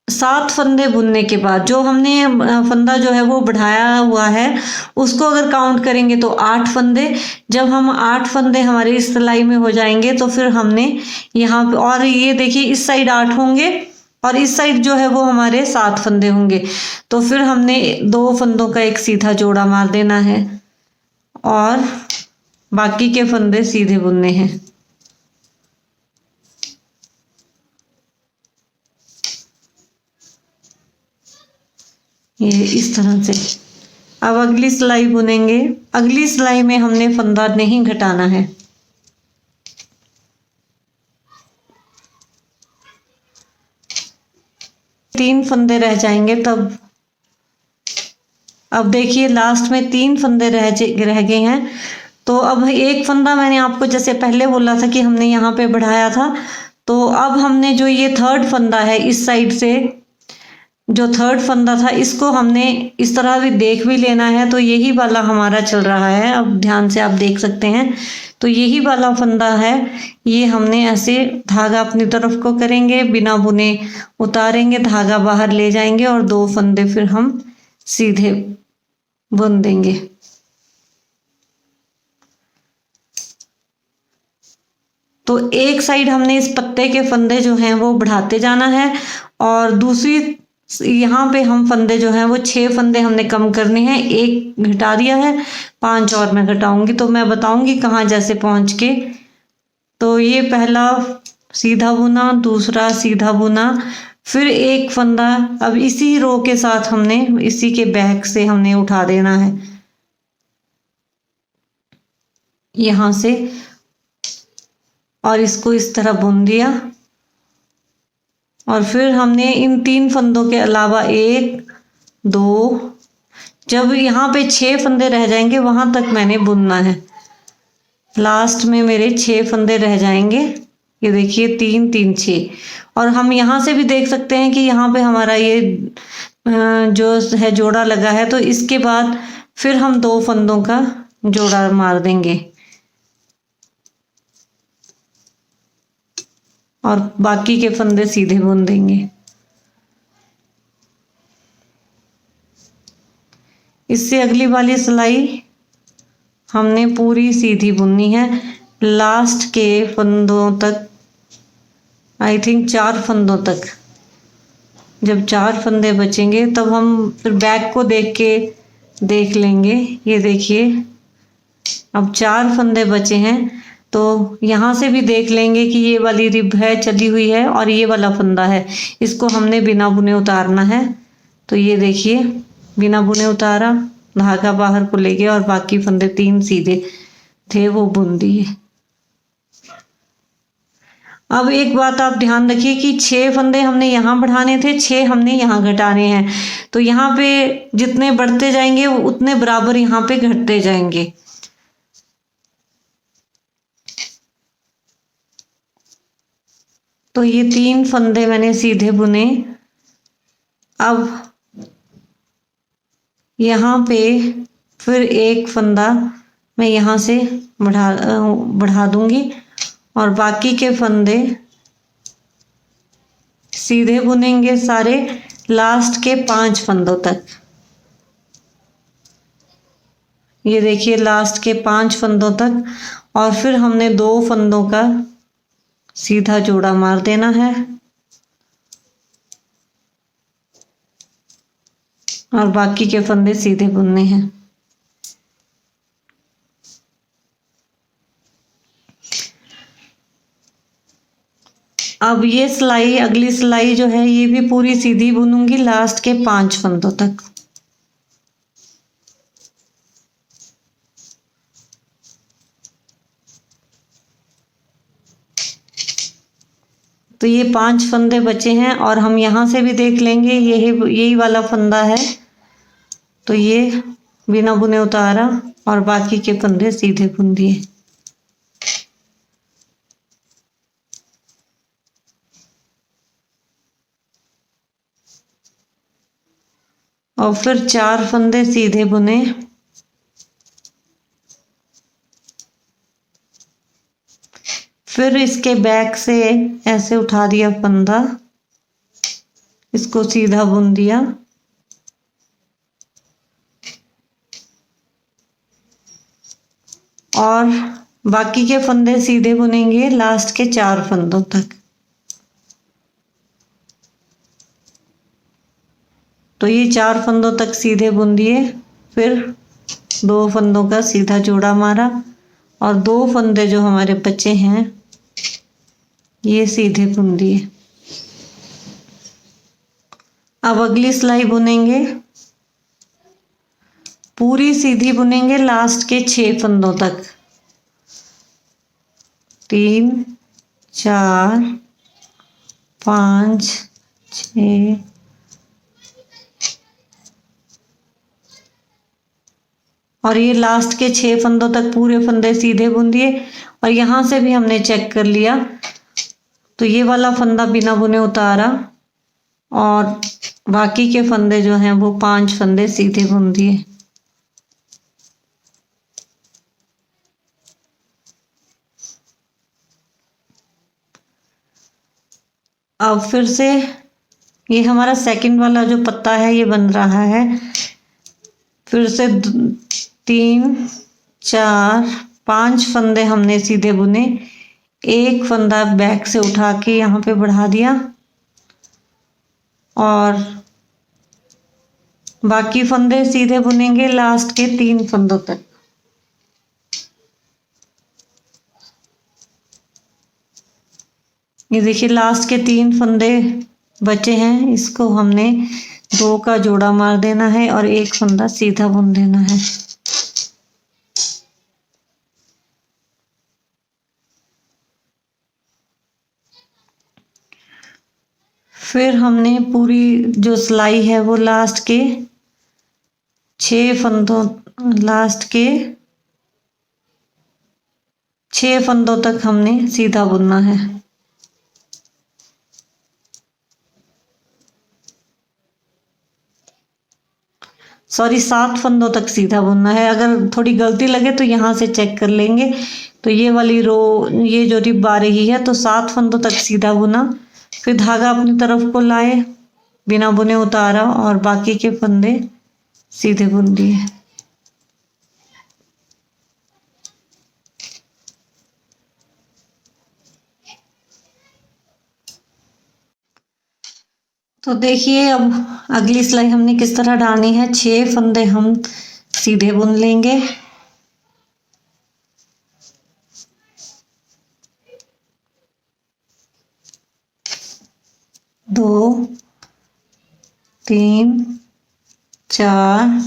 7 फंदे बुनने के बाद जो हमने फंदा जो है वो बढ़ाया हुआ है उसको अगर काउंट करेंगे तो 8 फंदे। जब हम 8 फंदे हमारे इस सिलाई में हो जाएंगे तो फिर हमने यहाँ पे, और ये देखिए इस साइड 8 होंगे और इस साइड जो है वो हमारे 7 फंदे होंगे। तो फिर हमने 2 फंदों का एक सीधा जोड़ा मार देना है और बाकी के फंदे सीधे बुनने हैं। ये इस तरह से। अब अगली सिलाई बुनेंगे। अगली सिलाई में हमने फंदा नहीं घटाना है। तीन फंदे रह जाएंगे तब। अब देखिए लास्ट में 3 फंदे रह गए हैं। तो अब एक फंदा मैंने आपको जैसे पहले बोला था कि हमने यहाँ पे बढ़ाया था, तो अब हमने जो ये 3rd फंदा है इस साइड से जो 3rd फंदा था इसको हमने इस तरह भी देख भी लेना है। तो यही वाला हमारा चल रहा है, अब ध्यान से आप देख सकते हैं। तो यही वाला फंदा है, ये हमने ऐसे धागा अपनी तरफ को करेंगे, बिना बुने उतारेंगे, धागा बाहर ले जाएंगे और 2 फंदे फिर हम सीधे बुन देंगे। तो एक साइड हमने इस पत्ते के फंदे जो हैं वो बढ़ाते जाना है और दूसरी यहाँ पे हम फंदे जो हैं वो 6 फंदे हमने कम करने हैं। एक घटा दिया है, 5 और मैं घटाऊंगी तो मैं बताऊंगी कहाँ जैसे पहुंच के। तो ये पहला सीधा बुना, दूसरा सीधा बुना, फिर एक फंदा अब इसी रो के साथ हमने इसी के बैक से हमने उठा देना है यहाँ से और इसको इस तरह बुन दिया। और फिर हमने इन 3 फंदों के अलावा 1 2, जब यहाँ पे 6 फंदे रह जाएंगे वहां तक मैंने बुनना है। लास्ट में मेरे 6 फंदे रह जाएंगे, ये देखिए 3 3 6। और हम यहाँ से भी देख सकते हैं कि यहाँ पे हमारा ये जो है जोड़ा लगा है। तो इसके बाद फिर हम 2 फंदों का जोड़ा मार देंगे और बाकी के फंदे सीधे बुन देंगे। इससे अगली वाली सिलाई हमने पूरी सीधी बुननी है लास्ट के फंदों तक, आई थिंक 4 फंदों तक। जब 4 फंदे बचेंगे तब हम फिर बैक को देख लेंगे। ये देखिए अब 4 फंदे बचे हैं तो यहाँ से भी देख लेंगे कि ये वाली रिब है चली हुई है और ये वाला फंदा है, इसको हमने बिना बुने उतारना है। तो ये देखिए बिना बुने उतारा, धागा बाहर को ले गया और बाकी फंदे 3 सीधे थे वो बुन दिए। अब एक बात आप ध्यान रखिए कि 6 फंदे हमने यहाँ बढ़ाने थे, 6 हमने यहाँ घटाने हैं। तो यहाँ पे जितने बढ़ते जाएंगे उतने बराबर यहाँ पे घटते जाएंगे। तो ये 3 फंदे मैंने सीधे बुने। अब यहाँ पे फिर एक फंदा मैं यहाँ से बढ़ा दूंगी और बाकी के फंदे सीधे बुनेंगे सारे लास्ट के 5 फंदों तक। ये देखिए लास्ट के 5 फंदों तक और फिर हमने 2 फंदों का सीधा जोड़ा मार देना है और बाकी के फंदे सीधे बुनने हैं। अब ये सिलाई, अगली सिलाई जो है ये भी पूरी सीधी बुनूंगी लास्ट के 5 फंदों तक। तो ये 5 फंदे बचे हैं और हम यहाँ से भी देख लेंगे यही वाला फंदा है। तो ये बिना बुने उतारा और बाकी के फंदे सीधे बुन दिए। और फिर 4 फंदे सीधे बुने। फिर इसके बैक से ऐसे उठा दिया फंदा इसको सीधा बुन दिया। और बाकी के फंदे सीधे बुनेंगे लास्ट के 4 फंदों तक। तो ये 4 फंदों तक सीधे बुन दिए, फिर 2 फंदों का सीधा जोड़ा मारा और 2 फंदे जो हमारे बचे हैं ये सीधे बुन दिए। अब अगली सिलाई बुनेंगे, पूरी सीधी बुनेंगे लास्ट के 6 फंदों तक। 3 4 5 6 और ये लास्ट के 6 फंदों तक पूरे फंदे सीधे बुन दिए। और यहाँ से भी हमने चेक कर लिया, तो ये वाला फंदा बिना बुने उतारा और बाकी के फंदे जो हैं वो 5 फंदे सीधे बुन दिए। अब फिर से ये हमारा सेकंड वाला जो पत्ता है ये बन रहा है। फिर से 3 4 5 फंदे हमने सीधे बुने, एक फंदा बैक से उठा के यहाँ पे बढ़ा दिया और बाकी फंदे सीधे बुनेंगे लास्ट के 3 फंदों तक। ये देखिए लास्ट के 3 फंदे बचे हैं, इसको हमने 2 का जोड़ा मार देना है और एक फंदा सीधा बुन देना है। फिर हमने पूरी जो सिलाई है वो लास्ट के 6 फंदों तक हमने सीधा बुनना है। सॉरी 7 फंदों तक सीधा बुनना है। अगर थोड़ी गलती लगे तो यहाँ से चेक कर लेंगे। तो ये वाली रो, ये जो रिब आ रही है, तो 7 फंदों तक सीधा बुना, फिर धागा अपनी तरफ को लाए, बिना बुने उतारा और बाकी के फंदे सीधे बुन दिए। तो देखिए अब अगली सिलाई हमने किस तरह डालनी है। 6 फंदे हम सीधे बुन लेंगे, दो 3 4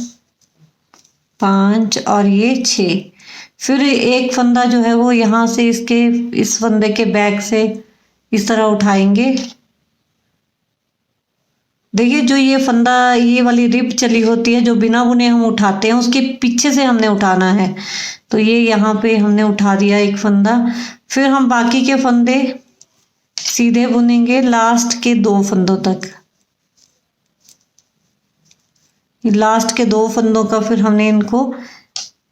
5 और ये 6। फिर एक फंदा जो है वो यहाँ से इस फंदे के बैक से इस तरह उठाएंगे। देखिए जो ये फंदा, ये वाली रिब चली होती है जो बिना बुने हम उठाते हैं, उसके पीछे से हमने उठाना है। तो ये यहाँ पे हमने उठा दिया एक फंदा। फिर हम बाकी के फंदे सीधे बुनेंगे लास्ट के 2 फंदों तक। लास्ट के 2 फंदों का फिर हमने इनको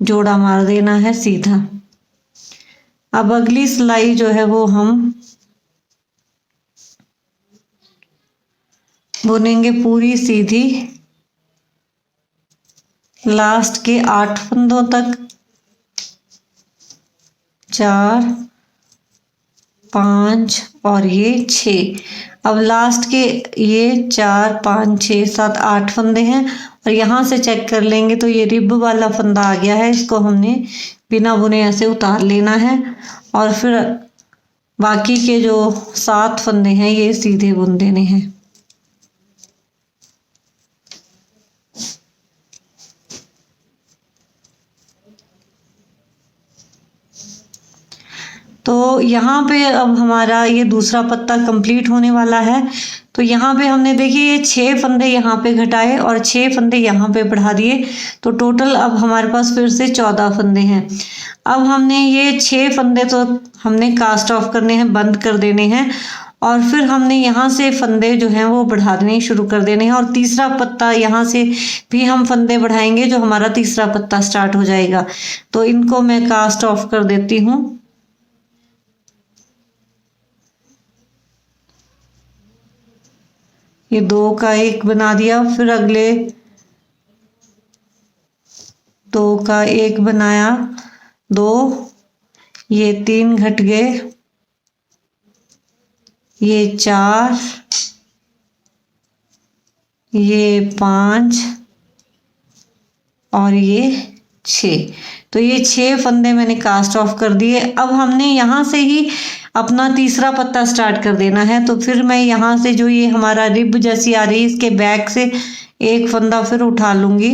जोड़ा मार देना है सीधा। अब अगली सिलाई जो है वो हम बुनेंगे पूरी सीधी लास्ट के 8 फंदों तक। 4 5 और ये 6। अब लास्ट के ये 4 5 6 7 8 फंदे हैं और यहाँ से चेक कर लेंगे तो ये रिब वाला फंदा आ गया है। इसको हमने बिना बुने ऐसे उतार लेना है और फिर बाकी के जो 7 फंदे हैं ये सीधे बुन देने हैं। तो यहाँ पे अब हमारा ये दूसरा पत्ता कंप्लीट होने वाला है। तो यहाँ पे हमने देखिए ये 6 फंदे यहाँ पे घटाए और 6 फंदे यहाँ पे बढ़ा दिए, तो टोटल अब हमारे पास फिर से 14 फंदे हैं। अब हमने ये 6 फंदे तो हमने कास्ट ऑफ करने हैं, बंद कर देने हैं और फिर हमने यहाँ से फंदे जो हैं वो बढ़ाने शुरू कर देने हैं और तीसरा पत्ता यहाँ से भी हम फंदे बढ़ाएंगे, जो हमारा तीसरा पत्ता स्टार्ट हो जाएगा। तो इनको मैं कास्ट ऑफ कर देती हूँ। ये 2 का एक बना दिया, फिर अगले 2 का एक बनाया, 2, ये 3 घट गए, ये 4, ये 5 और ये 6। तो ये 6 फंदे मैंने कास्ट ऑफ कर दिए। अब हमने यहाँ से ही अपना तीसरा पत्ता स्टार्ट कर देना है। तो फिर मैं यहाँ से जो ये हमारा रिब जैसी आ रही है, इसके बैक से एक फंदा फिर उठा लूंगी।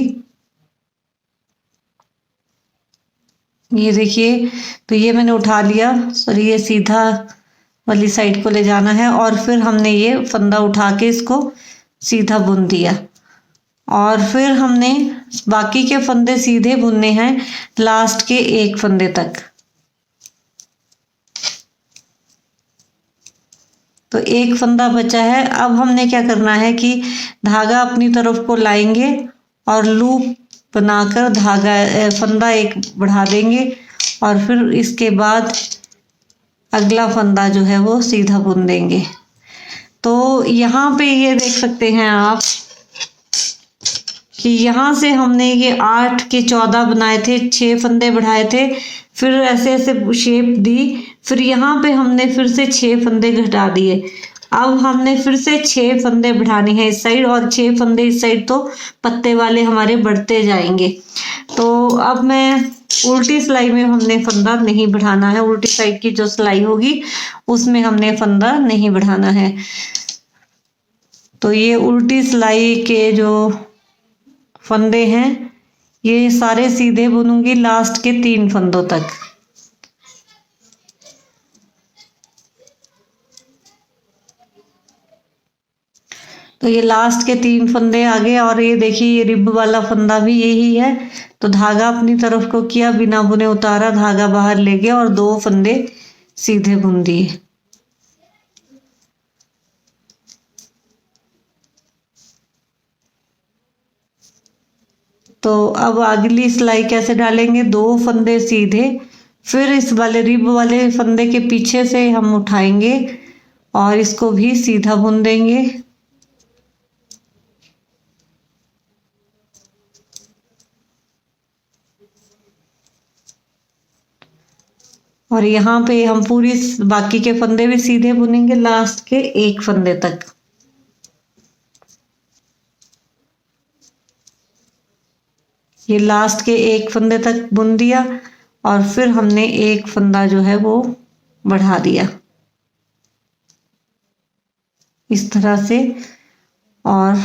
ये देखिए, तो ये मैंने उठा लिया, सॉरी ये सीधा वाली साइड को ले जाना है, और फिर हमने ये फंदा उठा के इसको सीधा बुन दिया, और फिर हमने बाकी के फंदे सीधे बुनने हैं लास्ट के एक फंदे तक। तो एक फंदा बचा है। अब हमने क्या करना है कि धागा अपनी तरफ को लाएंगे और लूप बनाकर धागा फंदा एक बढ़ा देंगे, और फिर इसके बाद अगला फंदा जो है वो सीधा बुन देंगे। तो यहाँ पे ये देख सकते हैं आप कि यहाँ से हमने ये 8 के 14 बनाए थे, 6 फंदे बढ़ाए थे, फिर ऐसे ऐसे शेप दी, फिर यहाँ पे हमने फिर से 6 फंदे घटा दिए। अब हमने फिर से 6 फंदे बढ़ाने हैं इस साइड, और 6 फंदे इस साइड, तो पत्ते वाले हमारे बढ़ते जाएंगे। तो अब मैं उल्टी सिलाई में हमने फंदा नहीं बढ़ाना है, उल्टी साइड की जो सिलाई होगी उसमें हमने फंदा नहीं बढ़ाना है। तो ये उल्टी सिलाई के जो फंदे हैं ये सारे सीधे बुनूंगी लास्ट के 3 फंदों तक। तो ये लास्ट के 3 फंदे आ गए, और ये देखिए ये रिब वाला फंदा भी यही है। तो धागा अपनी तरफ को किया, बिना बुने उतारा, धागा बाहर ले गया और 2 फंदे सीधे बुन दिए। तो अब अगली सिलाई कैसे डालेंगे, 2 फंदे सीधे, फिर इस वाले रिब वाले फंदे के पीछे से हम उठाएंगे और इसको भी सीधा बुन देंगे। और यहाँ पे हम पूरी बाकी के फंदे भी सीधे बुनेंगे लास्ट के एक फंदे तक। ये लास्ट के एक फंदे तक बुन दिया, और फिर हमने एक फंदा जो है वो बढ़ा दिया इस तरह से, और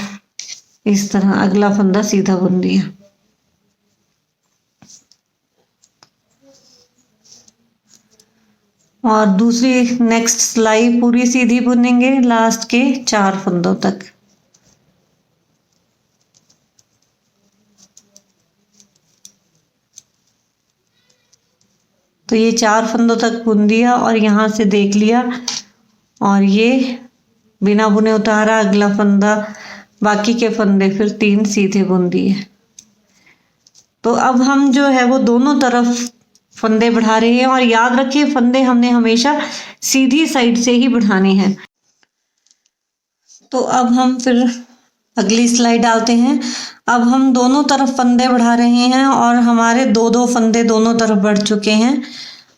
इस तरह अगला फंदा सीधा बुन दिया। और दूसरी नेक्स्ट सिलाई पूरी सीधी बुनेंगे लास्ट के 4 फंदों तक। तो ये 4 फंदों तक बुन दिया, और यहाँ से देख लिया, और ये बिना बुने उतारा, अगला फंदा, बाकी के फंदे फिर 3 सीधे बुन दिए। तो अब हम जो है वो दोनों तरफ फंदे बढ़ा रहे हैं, और याद रखिए फंदे हमने हमेशा सीधी साइड से ही बढ़ाने हैं। तो अब हम फिर अगली सिलाई डालते हैं। अब हम दोनों तरफ फंदे बढ़ा रहे हैं, और हमारे 2-2 फंदे दोनों तरफ बढ़ चुके हैं।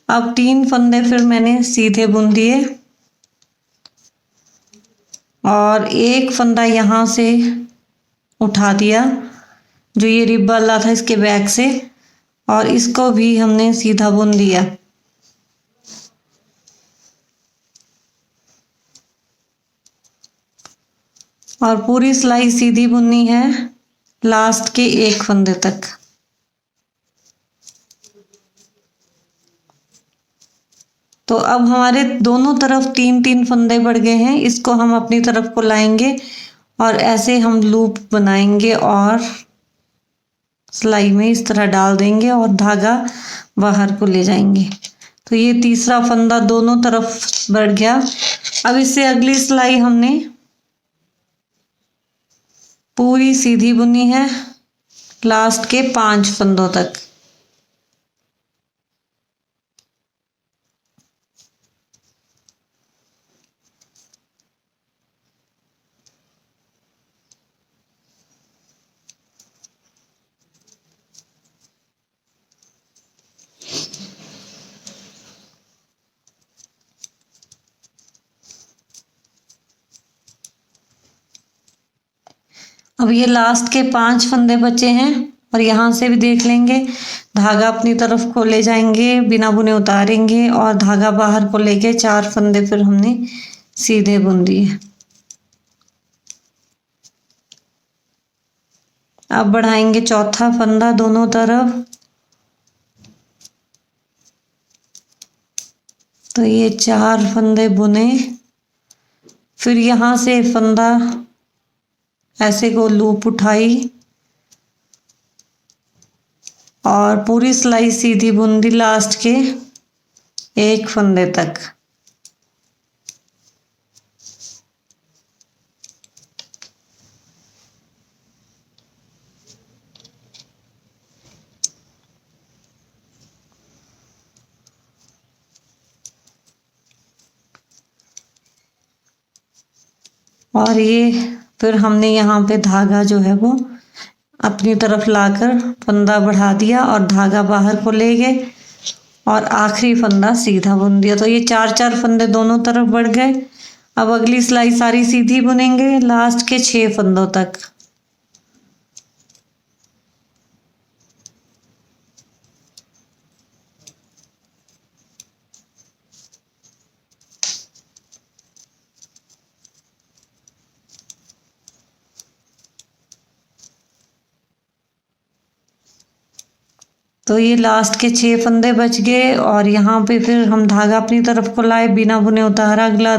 अब 3 फंदे फिर मैंने सीधे बुन दिए, और एक फंदा यहाँ से उठा दिया जो ये रिब वाला था इसके बैक से, और इसको भी हमने सीधा बुन दिया। और पूरी सिलाई सीधी बुननी है लास्ट के एक फंदे तक। तो अब हमारे दोनों तरफ 3-3 फंदे बढ़ गए हैं, इसको हम अपनी तरफ को लाएंगे और ऐसे हम लूप बनाएंगे और सिलाई में इस तरह डाल देंगे और धागा बाहर को ले जाएंगे। तो ये तीसरा फंदा दोनों तरफ बढ़ गया। अब इससे अगली सिलाई हमने पूरी सीधी बुनी है लास्ट के 5 फंदों तक। अब ये लास्ट के 5 फंदे बचे हैं और यहाँ से भी देख लेंगे। धागा अपनी तरफ को ले जाएंगे, बिना बुने उतारेंगे और धागा बाहर को लेके 4 फंदे फिर हमने सीधे बुन दिए। अब बढ़ाएंगे चौथा फंदा दोनों तरफ। तो ये 4 फंदे बुने, फिर यहाँ से फंदा ऐसे को लूप उठाई और पूरी सिलाई सीधी बुन दी लास्ट के 1 फंदे तक। और ये फिर हमने यहाँ पे धागा जो है वो अपनी तरफ लाकर फंदा बढ़ा दिया और धागा बाहर को ले गए और आखिरी फंदा सीधा बुन दिया। तो ये 4-4 फंदे दोनों तरफ बढ़ गए। अब अगली सिलाई सारी सीधी बुनेंगे लास्ट के 6 फंदों तक। तो ये लास्ट के 6 फंदे बच गए और यहाँ पे फिर हम धागा अपनी तरफ को लाए, बिना बुने उतारा। अगला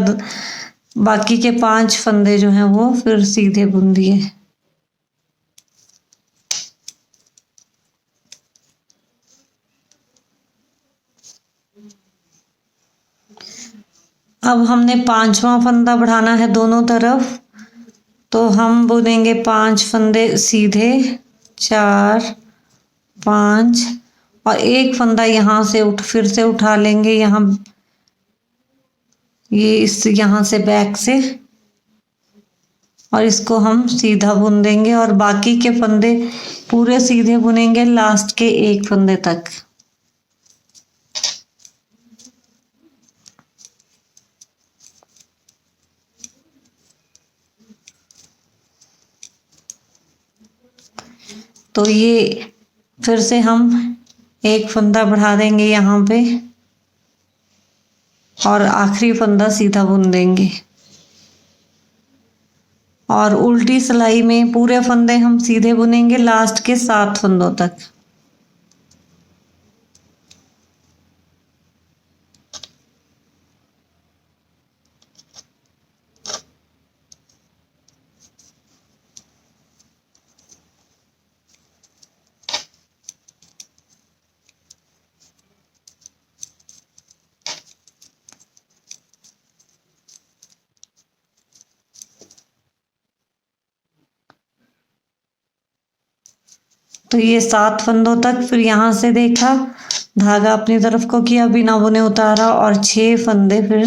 बाकी के 5 फंदे जो हैं वो फिर सीधे बुन दिए। अब हमने 5वां फंदा बढ़ाना है दोनों तरफ। तो हम बुनेंगे 5 फंदे सीधे, 4, 5 और 1 फंदा यहाँ से फिर से उठा लेंगे, यहाँ ये इस यहाँ से बैक से, और इसको हम सीधा बुन देंगे और बाकी के फंदे पूरे सीधे बुनेंगे लास्ट के 1 फंदे तक। तो ये फिर से हम 1 फंदा बढ़ा देंगे यहाँ पे और आखिरी फंदा सीधा बुन देंगे और उल्टी सिलाई में पूरे फंदे हम सीधे बुनेंगे लास्ट के 7 फंदों तक। तो ये 7 फंदों तक, फिर यहाँ से देखा, धागा अपनी तरफ को किया, बिना बुने उतारा और 6 फंदे फिर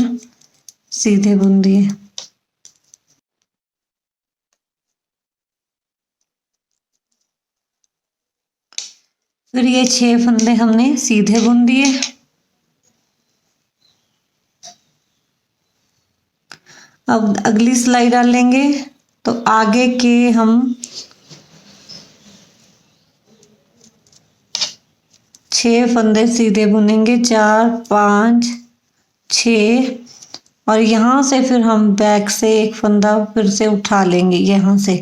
सीधे बुन दिए। फिर ये 6 फंदे हमने सीधे बुन दिए। अब अगली सिलाई डालेंगे। तो आगे के हम 6 फंदे सीधे बुनेंगे, 4, 5, 6 और यहाँ से फिर हम बैक से 1 फंदा फिर से उठा लेंगे यहाँ से,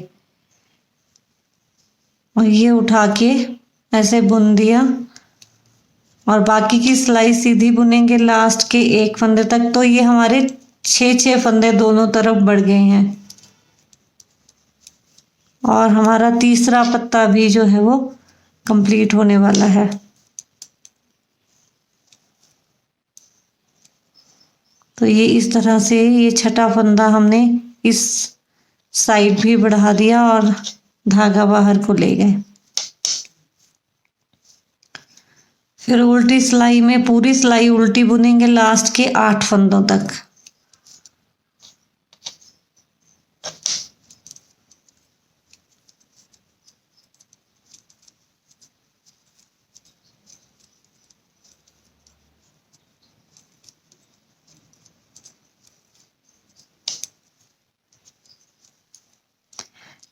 और ये उठा के ऐसे बुन दिया और बाकी की सिलाई सीधी बुनेंगे लास्ट के 1 फंदे तक। तो ये हमारे 6-6 फंदे दोनों तरफ बढ़ गए हैं और हमारा तीसरा पत्ता भी जो है वो कंप्लीट होने वाला है। तो ये इस तरह से ये छठा फंदा हमने इस साइड भी बढ़ा दिया और धागा बाहर को ले गए। फिर उल्टी सिलाई में पूरी सिलाई उल्टी बुनेंगे लास्ट के 8 फंदों तक।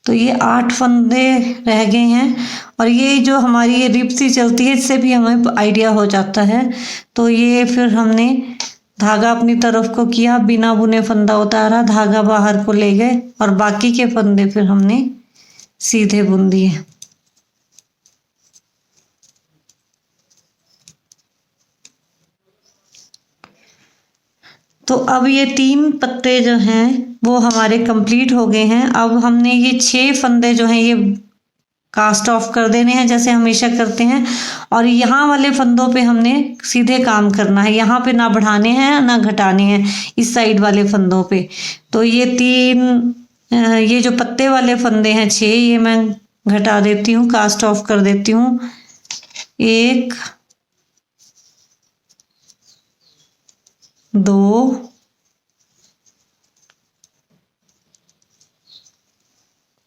तो ये 8 फंदे रह गए हैं। और ये जो हमारी ये रिप सी चलती है, इससे भी हमें आइडिया हो जाता है। तो ये फिर हमने धागा अपनी तरफ को किया, बिना बुने फंदा उतारा, धागा बाहर को ले गए और बाकी के फंदे फिर हमने सीधे बुन दिए। तो अब ये 3 पत्ते जो हैं वो हमारे कंप्लीट हो गए हैं। अब हमने ये 6 फंदे जो हैं ये कास्ट ऑफ कर देने हैं जैसे हमेशा करते हैं। और यहाँ वाले फंदों पे हमने सीधे काम करना है, यहाँ पे ना बढ़ाने हैं ना घटाने हैं, इस साइड वाले फंदों पे। तो ये 3 ये जो पत्ते वाले फंदे हैं 6, ये मैं घटा देती हूँ, कास्ट ऑफ कर देती हूँ। 1 2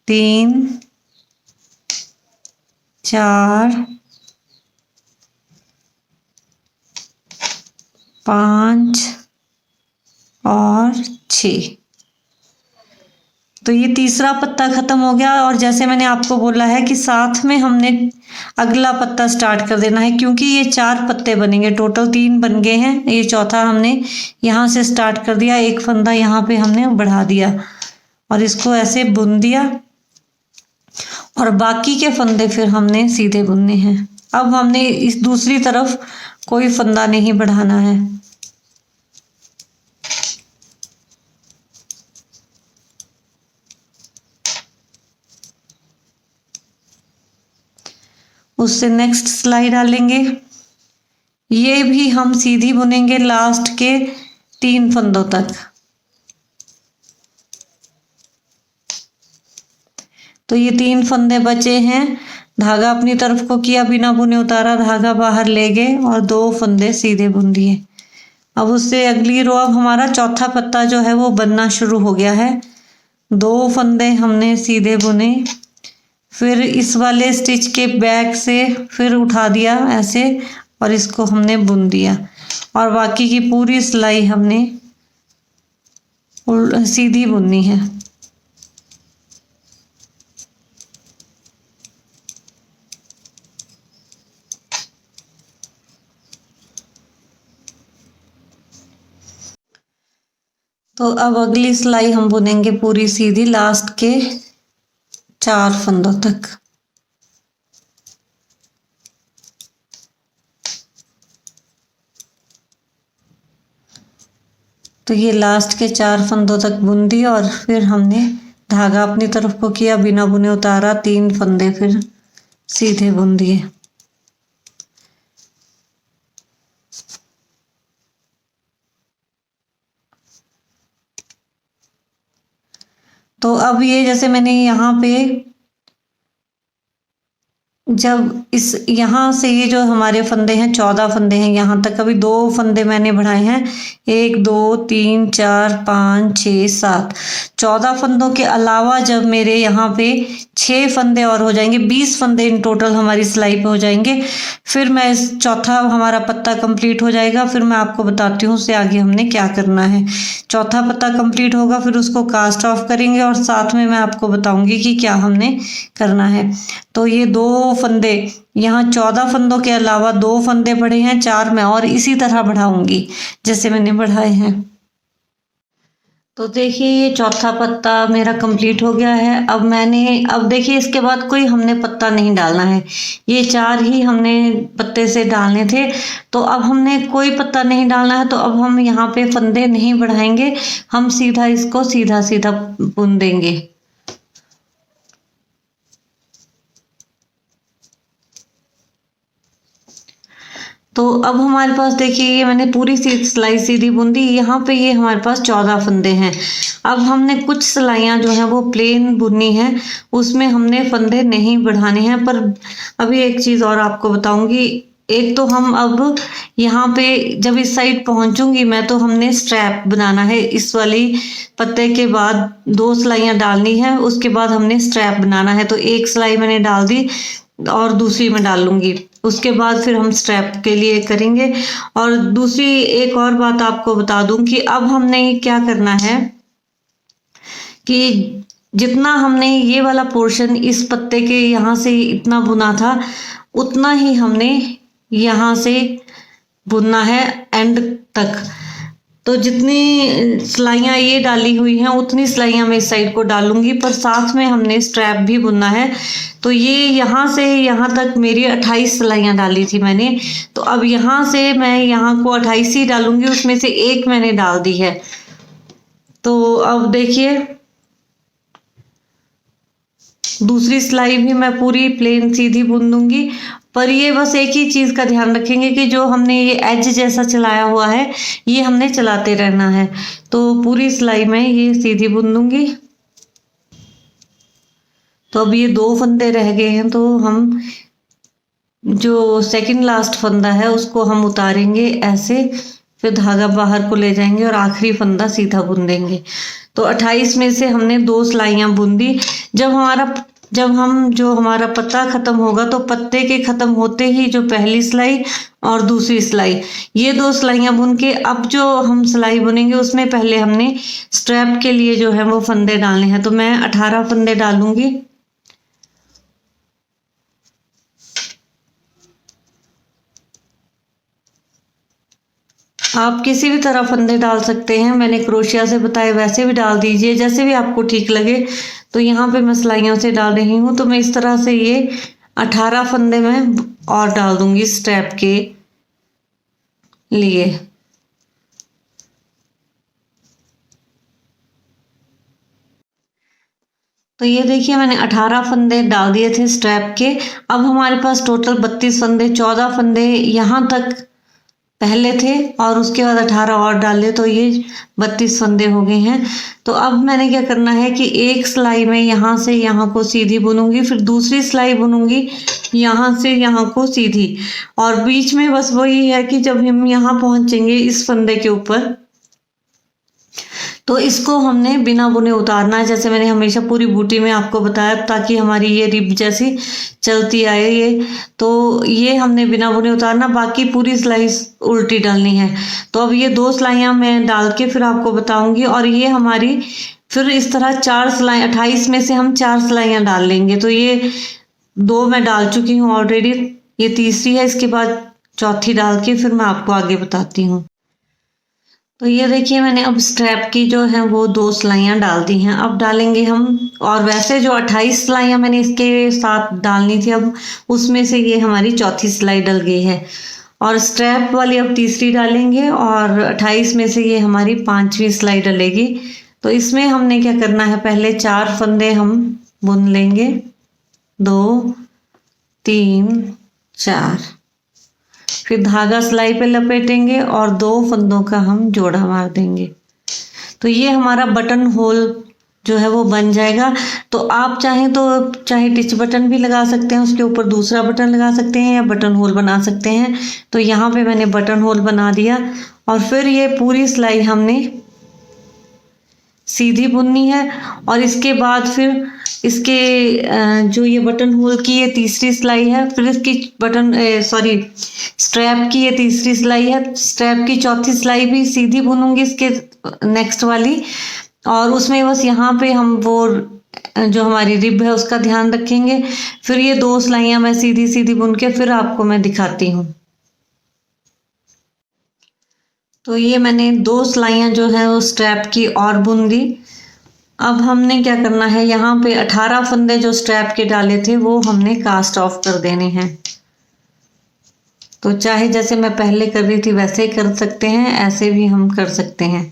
3 4 5 और 6। तो ये तीसरा पत्ता खत्म हो गया। और जैसे मैंने आपको बोला है कि साथ में हमने अगला पत्ता स्टार्ट कर देना है, क्योंकि ये 4 पत्ते बनेंगे, टोटल 3 बन गए हैं। ये चौथा हमने यहाँ से स्टार्ट कर दिया, एक फंदा यहाँ पे हमने बढ़ा दिया और इसको ऐसे बुन दिया और बाकी के फंदे फिर हमने सीधे बुनने हैं। अब हमने इस दूसरी तरफ कोई फंदा नहीं बढ़ाना है। उससे नेक्स्ट सिलाई डालेंगे। ये भी हम सीधी बुनेंगे लास्ट के 3 फंदों तक। तो ये 3 फंदे बचे हैं, धागा अपनी तरफ को किया, बिना बुने उतारा, धागा बाहर ले गए और 2 फंदे सीधे बुन दिए। अब उससे अगली रो, अब हमारा चौथा पत्ता जो है वो बनना शुरू हो गया है। 2 फंदे हमने सीधे बुने, फिर इस वाले स्टिच के बैक से फिर उठा दिया ऐसे और इसको हमने बुन दिया और बाकी की पूरी सिलाई हमने सीधी बुननी है। तो अब अगली सिलाई हम बुनेंगे पूरी सीधी लास्ट के 4 फंदों तक। तो ये लास्ट के 4 फंदों तक बुन दी और फिर हमने धागा अपनी तरफ को किया, बिना बुने उतारा, 3 फंदे फिर सीधे बुन दिए। तो अब ये जैसे मैंने यहाँ पे जब इस यहाँ से ये जो हमारे फंदे हैं 14 फंदे हैं, यहाँ तक अभी 2 फंदे मैंने बढ़ाए हैं, 1 2 3 4 5 6 7, 14 फंदों के अलावा जब मेरे यहाँ पे 6 फंदे और हो जाएंगे, 20 फंदे इन टोटल हमारी सिलाई पे हो जाएंगे, फिर मैं इस चौथा हमारा पत्ता कंप्लीट हो जाएगा। फिर मैं आपको बताती हूँ उससे आगे हमने क्या करना है। चौथा पत्ता कंप्लीट होगा, फिर उसको कास्ट ऑफ करेंगे और साथ में मैं आपको बताऊंगी कि क्या हमने करना है। तो ये 2 फंदे, यहाँ 14 फंदों के अलावा 2 फंदे बढ़े हैं, 4 मैं और इसी तरह बढ़ाऊंगी जैसे मैंने बढ़ाए हैं। तो देखिए ये चौथा पत्ता मेरा कंप्लीट हो गया है। अब देखिए इसके बाद कोई हमने पत्ता नहीं डालना है, ये 4 ही हमने पत्ते से डालने थे। तो अब हमने कोई पत्ता नहीं डालना है, तो अब हम यहाँ पे फंदे नहीं बढ़ाएंगे, हम सीधा इसको सीधा सीधा बुन देंगे। तो अब हमारे पास देखिए ये मैंने पूरी सिलाई सीधी बुन दी, यहाँ पे ये हमारे पास 14 फंदे हैं। अब हमने कुछ सिलाइयाँ जो हैं वो प्लेन बुननी है, उसमें हमने फंदे नहीं बढ़ाने हैं। पर अभी एक चीज़ और आपको बताऊंगी, एक तो हम अब यहाँ पे जब इस साइड पहुँचूंगी मैं, तो हमने स्ट्रैप बनाना है। इस वाली पत्ते के बाद 2 सिलाइयाँ डालनी है, उसके बाद हमने स्ट्रैप बनाना है। तो एक सिलाई मैंने डाल दी और दूसरी में डाल लूँगी, उसके बाद फिर हम स्ट्रैप के लिए करेंगे। और दूसरी एक और बात आपको बता दूं कि अब हमने क्या करना है कि जितना हमने ये वाला पोर्शन इस पत्ते के यहाँ से इतना बुना था, उतना ही हमने यहाँ से बुनना है एंड तक। तो जितनी सिलाइयाँ ये डाली हुई हैं उतनी सिलाइयाँ मैं इस साइड को डालूंगी, पर साथ में हमने स्ट्रैप भी बुनना है। तो ये यहाँ से यहाँ तक मेरी 28 सिलाइयाँ डाली थी मैंने, तो अब यहाँ से मैं यहाँ को 28 ही डालूंगी, उसमें से एक मैंने डाल दी है। तो अब देखिए दूसरी सिलाई भी मैं पूरी प्लेन सीधी बुन दूंगी, पर ये बस एक ही चीज़ का ध्यान रखेंगे कि जो हमने ये एज जैसा चलाया हुआ है ये हमने चलाते रहना है। तो पूरी सिलाई में ये सीधी बुन दूंगी। तो अब ये 2 फंदे रह गए हैं, तो हम जो सेकंड लास्ट फंदा है उसको हम उतारेंगे ऐसे, फिर धागा बाहर को ले जाएंगे और आखिरी फंदा सीधा बुन देंगे। तो 28 में से हमने 2 सिलाइयाँ बुन दी। जब हम जो हमारा पत्ता खत्म होगा तो पत्ते के खत्म होते ही जो पहली सिलाई और दूसरी सिलाई, ये 2 सिलाइयाँ बुन के अब जो हम सिलाई बुनेंगे उसमें पहले हमने स्ट्रैप के लिए जो है वो फंदे डालने हैं। तो मैं 18 फंदे डालूंगी। आप किसी भी तरह फंदे डाल सकते हैं, मैंने क्रोशिया से बताया वैसे भी डाल दीजिए, जैसे भी आपको ठीक लगे। तो यहाँ पे मैं सिलाइयों से डाल रही हूँ, तो मैं इस तरह से ये 18 फंदे मैं और डाल दूंगी स्ट्रैप के लिए। तो ये देखिए मैंने 18 फंदे डाल दिए थे स्ट्रैप के। अब हमारे पास टोटल 32 फंदे, 14 फंदे यहाँ तक पहले थे और उसके बाद 18 और डाले, तो ये 32 फंदे हो गए हैं। तो अब मैंने क्या करना है कि एक सिलाई में यहाँ से यहाँ को सीधी बुनूंगी, फिर दूसरी सिलाई बुनूंगी यहाँ से यहाँ को सीधी, और बीच में बस वही है कि जब हम यहाँ पहुंचेंगे इस फंदे के ऊपर तो इसको हमने बिना बुने उतारना है, जैसे मैंने हमेशा पूरी बूटी में आपको बताया, ताकि हमारी ये रिब जैसी चलती आए ये। तो ये हमने बिना बुने उतारना, बाकी पूरी सिलाई उल्टी डालनी है। तो अब ये 2 सिलाइयाँ मैं डाल के फिर आपको बताऊंगी, और ये हमारी फिर इस तरह 4 सिलाई, 28 में से हम 4 सिलाइयाँ डाल लेंगे। तो ये 2 मैं डाल चुकी हूँ ऑलरेडी, ये तीसरी है, इसके बाद चौथी डाल के फिर मैं आपको आगे बताती हूँ। तो ये देखिए मैंने अब स्ट्रैप की जो है वो 2 सिलाइयाँ डाल दी हैं। अब डालेंगे हम, और वैसे जो 28 सिलाइयाँ मैंने इसके साथ डालनी थी, अब उसमें से ये हमारी चौथी सिलाई डल गई है, और स्ट्रैप वाली अब तीसरी डालेंगे, और 28 में से ये हमारी 5वीं सिलाई डलेगी। तो इसमें हमने क्या करना है, पहले 4 फंदे हम बुन लेंगे, 2 3 4, फिर धागा सिलाई पे लपेटेंगे और 2 फंदों का हम जोड़ा मार देंगे। तो ये हमारा बटन होल जो है वो बन जाएगा। तो आप चाहें तो चाहे टिच बटन भी लगा सकते हैं, उसके ऊपर दूसरा बटन लगा सकते हैं, या बटन होल बना सकते हैं। तो यहाँ पे मैंने बटन होल बना दिया, और फिर ये पूरी सिलाई हमने सीधी बुननी है, और इसके बाद फिर इसके जो ये बटन होल की ये तीसरी सिलाई है, फिर इसकी स्ट्रैप की ये तीसरी सिलाई है, स्ट्रैप की चौथी सिलाई भी सीधी बुनूंगी इसके नेक्स्ट वाली, और उसमें बस यहाँ पे हम वो जो हमारी रिब है उसका ध्यान रखेंगे। फिर ये 2 सिलाइयाँ मैं सीधी सीधी बुन के फिर आपको मैं दिखाती हूँ। तो ये मैंने 2 सिलाइयाँ जो है वो स्ट्रैप की और बुन दी। अब हमने क्या करना है, यहाँ पे 18 फंदे जो स्ट्रैप के डाले थे वो हमने कास्ट ऑफ कर देने हैं। तो चाहे जैसे मैं पहले कर रही थी वैसे ही कर सकते हैं, ऐसे भी हम कर सकते हैं।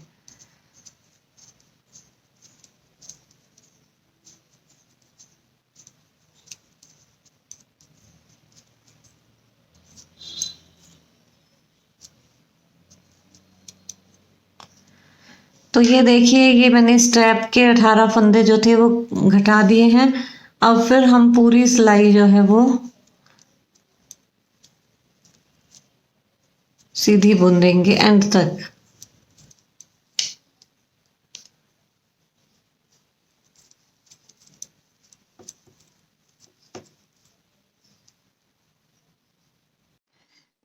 तो ये देखिए ये मैंने स्ट्रैप के 18 फंदे जो थे वो घटा दिए हैं। अब फिर हम पूरी सिलाई जो है वो सीधी बुन देंगे एंड तक।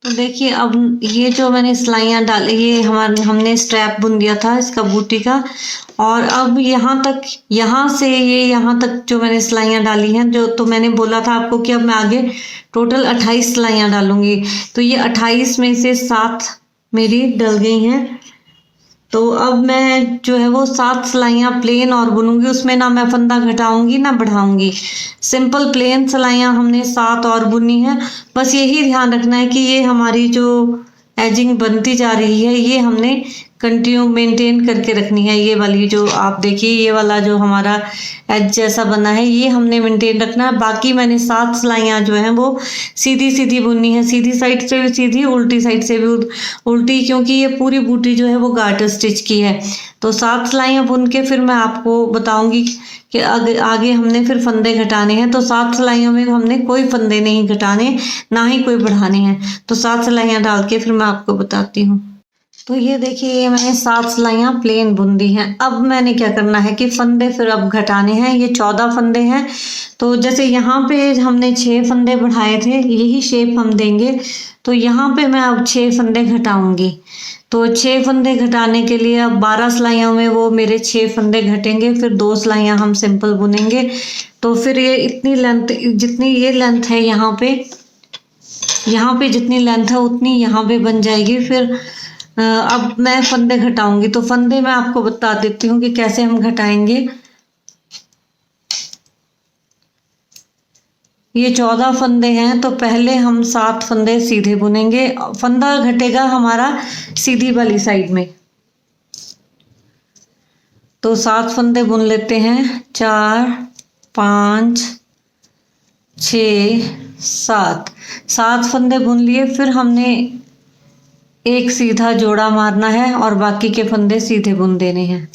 तो तो देखिए अब ये जो मैंने सिलाइयाँ डाली, ये हमने स्ट्रैप बुन दिया था इसका बूटी का, और अब यहाँ से ये यहाँ तक जो मैंने सिलाइयाँ डाली हैं, जो तो मैंने बोला था आपको कि अब मैं आगे टोटल 28 सिलाइयाँ डालूंगी। तो ये 28 में से 7 मेरी डल गई हैं। तो अब मैं जो है वो 7 सिलाइयाँ प्लेन और बुनूंगी, उसमें ना मैं फंदा घटाऊंगी ना बढ़ाऊंगी। सिंपल प्लेन सिलाइयाँ हमने 7 और बुनी है। बस यही ध्यान रखना है कि ये हमारी जो एजिंग बनती जा रही है ये हमने कंटिन्यू मेंटेन करके रखनी है। ये वाली जो आप देखिए, ये वाला जो हमारा एज जैसा बना है ये हमने मेंटेन रखना है। बाकी मैंने 7 सिलाइयाँ जो हैं वो सीधी सीधी बुननी है, सीधी साइड से भी सीधी, उल्टी साइड से भी उल्टी, क्योंकि ये पूरी बूटी जो है वो गार्टर स्टिच की है। तो 7 सिलाइयाँ बुन के फिर मैं आपको बताऊंगी कि आगे हमने फिर फंदे घटाने हैं। तो 7 सिलाइयों में हमने कोई फंदे नहीं घटाने, ना ही कोई बढ़ाने हैं। तो 7 सिलाइयाँ डाल के फिर मैं आपको बताती हूँ। तो ये देखिए, ये मैंने 7 सिलाइयाँ प्लेन बुन दी हैं। अब मैंने क्या करना है कि फंदे फिर अब घटाने हैं। ये 14 फंदे हैं। तो जैसे यहाँ पे हमने 6 फंदे बढ़ाए थे, यही शेप हम देंगे। तो यहाँ पे मैं अब 6 फंदे घटाऊंगी। तो 6 फंदे घटाने के लिए अब 12 सिलाइयों में वो मेरे 6 फंदे घटेंगे, फिर 2 सिलाइयाँ हम सिंपल बुनेंगे। तो फिर ये इतनी लेंथ, जितनी ये लेंथ है यहाँ पे जितनी लेंथ है उतनी यहाँ पे बन जाएगी। फिर अब मैं फंदे घटाऊंगी। तो फंदे मैं आपको बता देती हूँ कि कैसे हम घटाएंगे। ये 14 फंदे हैं, तो पहले हम 7 फंदे सीधे बुनेंगे। फंदा घटेगा हमारा सीधी वाली साइड में। तो 7 फंदे बुन लेते हैं, 4 5 6 7 फंदे बुन लिए। फिर हमने एक सीधा जोड़ा मारना है और बाकी के फंदे सीधे बुन देने हैं।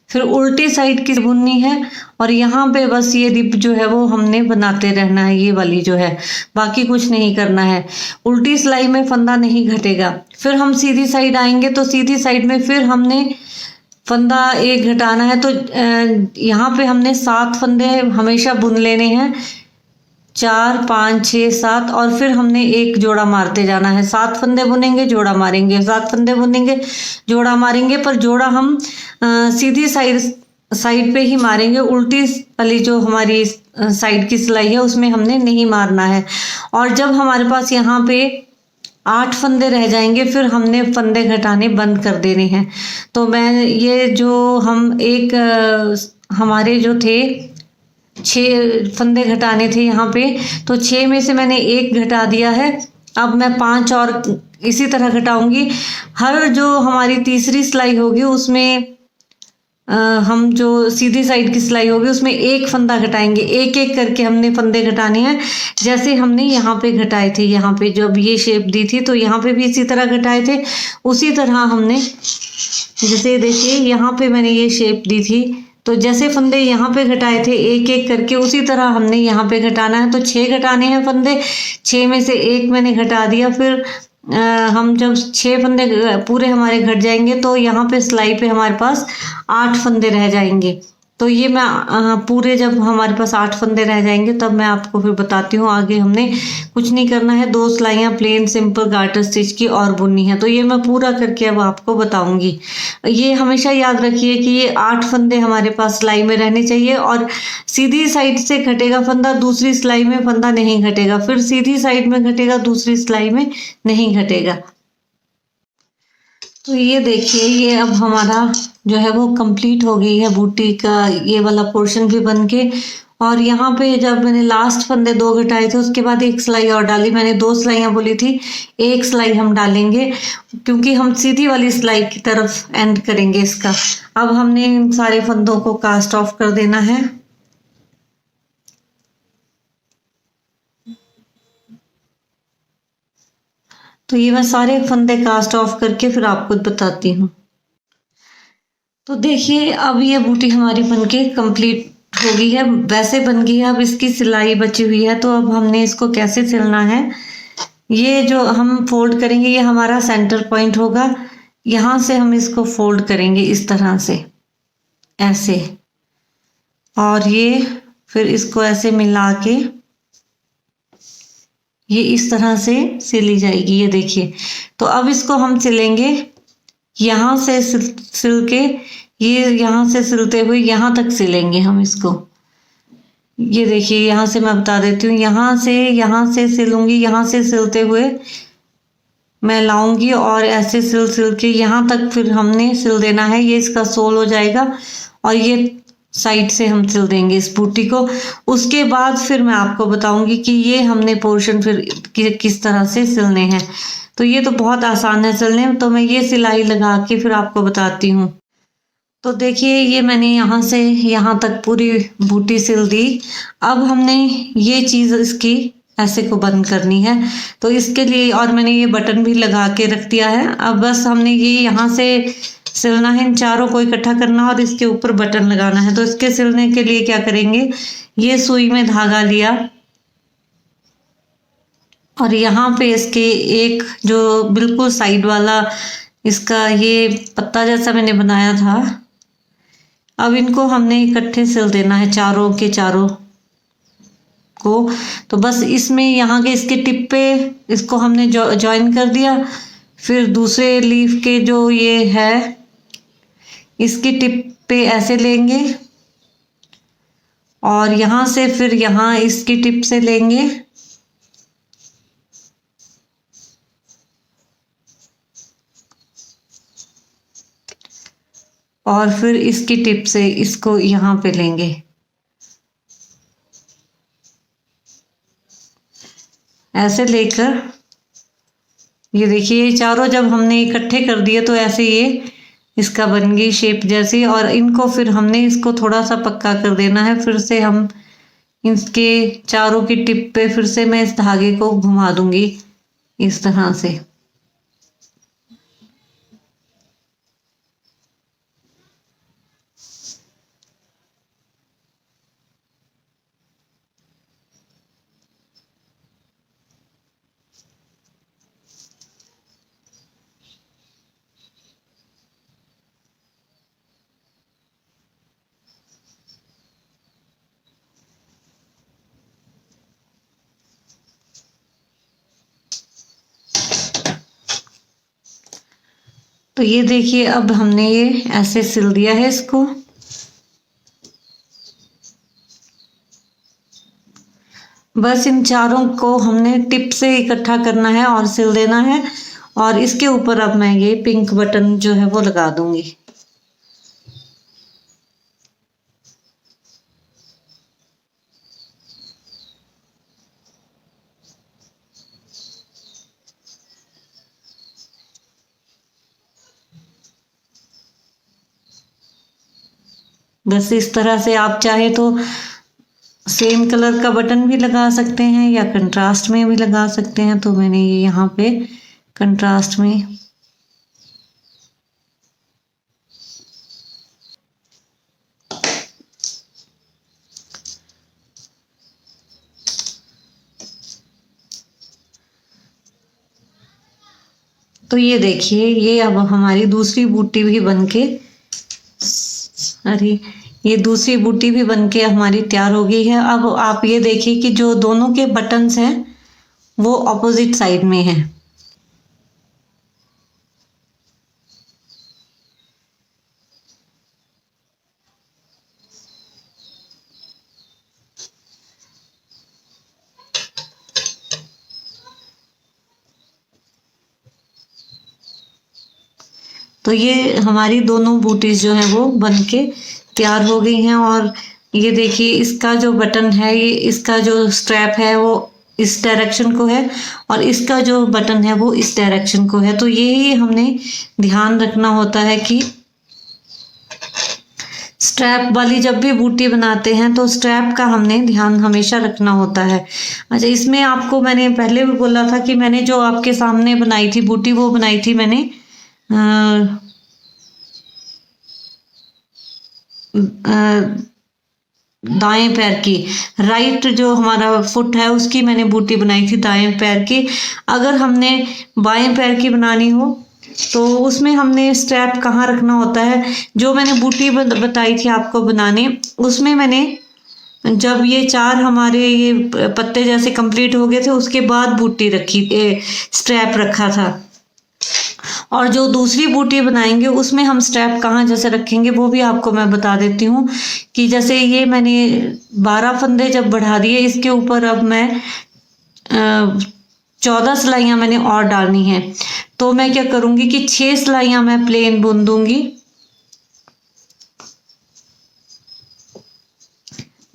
फिर उल्टी साइड की बुननी है, और यहाँ पे बस ये रिप जो है वो हमने बनाते रहना है, ये वाली जो है, बाकी कुछ नहीं करना है। उल्टी सिलाई में फंदा नहीं घटेगा। फिर हम सीधी साइड आएंगे, तो सीधी साइड में फिर हमने फंदा एक घटाना है। तो यहाँ पे हमने 7 फंदे हमेशा बुन लेने हैं, 4 5 6 7, और फिर हमने एक जोड़ा मारते जाना है। 7 फंदे बुनेंगे, जोड़ा मारेंगे, 7 फंदे बुनेंगे, जोड़ा मारेंगे। पर जोड़ा हम सीधी साइड पे ही मारेंगे। उल्टी वाली जो हमारी साइड की सिलाई है उसमें हमने नहीं मारना है। और जब हमारे पास यहाँ पे 8 फंदे रह जाएंगे, फिर हमने फंदे घटाने बंद कर देने हैं। तो मैं ये जो हम एक हमारे जो थे 6 फंदे घटाने थे यहाँ पे, तो 6 में से मैंने 1 घटा दिया है। अब मैं 5 और इसी तरह घटाऊंगी। हर जो हमारी तीसरी सिलाई होगी उसमें हम जो सीधी साइड की सिलाई होगी उसमें 1 फंदा घटाएंगे। एक एक करके हमने फंदे घटाने हैं, जैसे हमने यहाँ पे घटाए थे। यहाँ पे जब ये शेप दी थी तो यहाँ पे भी इसी तरह घटाए थे। उसी तरह हमने, जैसे देखिए यहाँ पे मैंने ये शेप दी थी, तो जैसे फंदे यहाँ पे घटाए थे एक एक करके, उसी तरह हमने यहाँ पे घटाना है। तो 6 घटाने हैं फंदे, 6 में से 1 मैंने घटा दिया। फिर हम जब 6 फंदे पूरे हमारे घट जाएंगे, तो यहाँ पे सिलाई पे हमारे पास 8 फंदे रह जाएंगे। तो ये मैं पूरे, जब हमारे पास 8 फंदे रह जाएंगे तब मैं आपको फिर बताती हूँ। आगे हमने कुछ नहीं करना है, 2 सिलाइयाँ प्लेन सिंपल गार्टर स्टिच की और बुननी है। तो ये मैं पूरा करके अब आपको बताऊंगी। ये हमेशा याद रखिए कि ये 8 फंदे हमारे पास सिलाई में रहने चाहिए, और सीधी साइड से घटेगा फंदा, दूसरी सिलाई में फंदा नहीं घटेगा। फिर सीधी साइड में घटेगा, दूसरी सिलाई में नहीं घटेगा। तो ये देखिए, ये अब हमारा जो है वो कंप्लीट हो गई है बूटी का ये वाला पोर्शन भी बन के। और यहाँ पे जब मैंने लास्ट फंदे 2 घटाए थे, उसके बाद 1 सिलाई और डाली। मैंने 2 सिलाइयाँ बोली थी, 1 सिलाई हम डालेंगे क्योंकि हम सीधी वाली सिलाई की तरफ एंड करेंगे इसका। अब हमने इन सारे फंदों को कास्ट ऑफ कर देना है। तो ये मैं सारे फंदे कास्ट ऑफ करके फिर आपको बताती हूँ। तो देखिए, अब ये बूटी हमारी बनके कंप्लीट हो गई है, वैसे बन गई है। अब इसकी सिलाई बची हुई है, तो अब हमने इसको कैसे सिलना है। ये जो हम फोल्ड करेंगे, ये हमारा सेंटर पॉइंट होगा। यहाँ से हम इसको फोल्ड करेंगे इस तरह से, ऐसे। और ये फिर इसको ऐसे मिला के ये इस तरह से सिली जाएगी। ये देखिए, तो अब इसको हम सिलेंगे यहाँ से सिल के, ये यहाँ से सिलते हुए यहाँ तक सिलेंगे हम इसको। ये देखिए, यहाँ से मैं बता देती हूँ, यहाँ से सिलूंगी, यहाँ से सिलते हुए मैं लाऊंगी और ऐसे सिल के यहाँ तक फिर हमने सिल देना है। ये इसका सोल हो जाएगा और ये साइड से हम सिल देंगे इस बूटी को। उसके बाद फिर मैं आपको बताऊंगी कि ये हमने पोर्शन फिर किस तरह से सिलने हैं। तो ये तो बहुत आसान है सिलने में, तो मैं ये सिलाई लगा के फिर आपको बताती हूँ। तो देखिए, ये मैंने यहाँ से यहाँ तक पूरी बूटी सिल दी। अब हमने ये चीज़ इसकी ऐसे को बंद करनी है, तो इसके लिए और मैंने ये बटन भी लगा के रख दिया है। अब बस हमने ये यहाँ से सिलना है, इन चारों को इकट्ठा करना और इसके ऊपर बटन लगाना है। तो इसके सिलने के लिए क्या करेंगे, ये सुई में धागा लिया और यहाँ पे इसके एक जो बिल्कुल साइड वाला इसका ये पत्ता जैसा मैंने बनाया था, अब इनको हमने इकट्ठे सिल देना है चारों के चारों को। तो बस इसमें यहाँ के इसके टिप पे इसको हमने ज्वाइन कर दिया। फिर दूसरे लीफ के जो ये है इसकी टिप पे ऐसे लेंगे और यहाँ से फिर यहाँ इसकी टिप से लेंगे और फिर इसकी टिप से इसको यहाँ पे लेंगे। ऐसे लेकर ये देखिए, ये चारों जब हमने इकट्ठे कर दिए तो ऐसे ये इसका बन गई शेप जैसी। और इनको फिर हमने इसको थोड़ा सा पक्का कर देना है। फिर से हम इसके चारों की टिप पे फिर से मैं इस धागे को घुमा दूंगी इस तरह से। तो ये देखिए, अब हमने ये ऐसे सिल दिया है इसको। बस इन चारों को हमने टिप से इकट्ठा करना है और सिल देना है। और इसके ऊपर अब मैं ये पिंक बटन जो है वो लगा दूंगी। बस इस तरह से आप चाहे तो सेम कलर का बटन भी लगा सकते हैं या कंट्रास्ट में भी लगा सकते हैं। तो मैंने ये यहाँ पे कंट्रास्ट में तो ये देखिए, ये अब हमारी दूसरी बूटी भी बनके ये दूसरी बूटी भी बनके हमारी तैयार हो गई है। अब आप ये देखिए कि जो दोनों के बटन्स हैं वो ऑपोजिट साइड में हैं। तो ये हमारी दोनों बूटीज जो हैं वो बनके तैयार हो गई हैं। और ये देखिए, इसका जो बटन है, ये इसका जो स्ट्रैप है वो इस डायरेक्शन को है और इसका जो बटन है वो इस डायरेक्शन को है। तो यही हमने ध्यान रखना होता है कि स्ट्रैप वाली जब भी बूटी बनाते हैं तो स्ट्रैप का हमने ध्यान हमेशा रखना होता है। अच्छा, इसमें आपको मैंने पहले भी बोला था कि मैंने जो आपके सामने बनाई थी बूटी, वो बनाई थी मैंने दाएं पैर की, राइट जो हमारा फुट है उसकी मैंने बूटी बनाई थी दाएं पैर की। अगर हमने बाएं पैर की बनानी हो तो उसमें हमने स्ट्रैप कहाँ रखना होता है, जो मैंने बूटी बताई थी आपको बनाने, उसमें मैंने जब ये 4 हमारे ये पत्ते जैसे कंप्लीट हो गए थे, उसके बाद बूटी रखी, स्ट्रैप रखा था। और जो दूसरी बूटी बनाएंगे उसमें हम स्ट्रैप कहाँ जैसे रखेंगे वो भी आपको मैं बता देती हूँ। कि जैसे ये मैंने 12 फंदे जब बढ़ा दिए, इसके ऊपर अब मैं 14 सिलाइयाँ मैंने और डालनी है। तो मैं क्या करूँगी कि 6 सिलाइयाँ मैं प्लेन बुन दूंगी।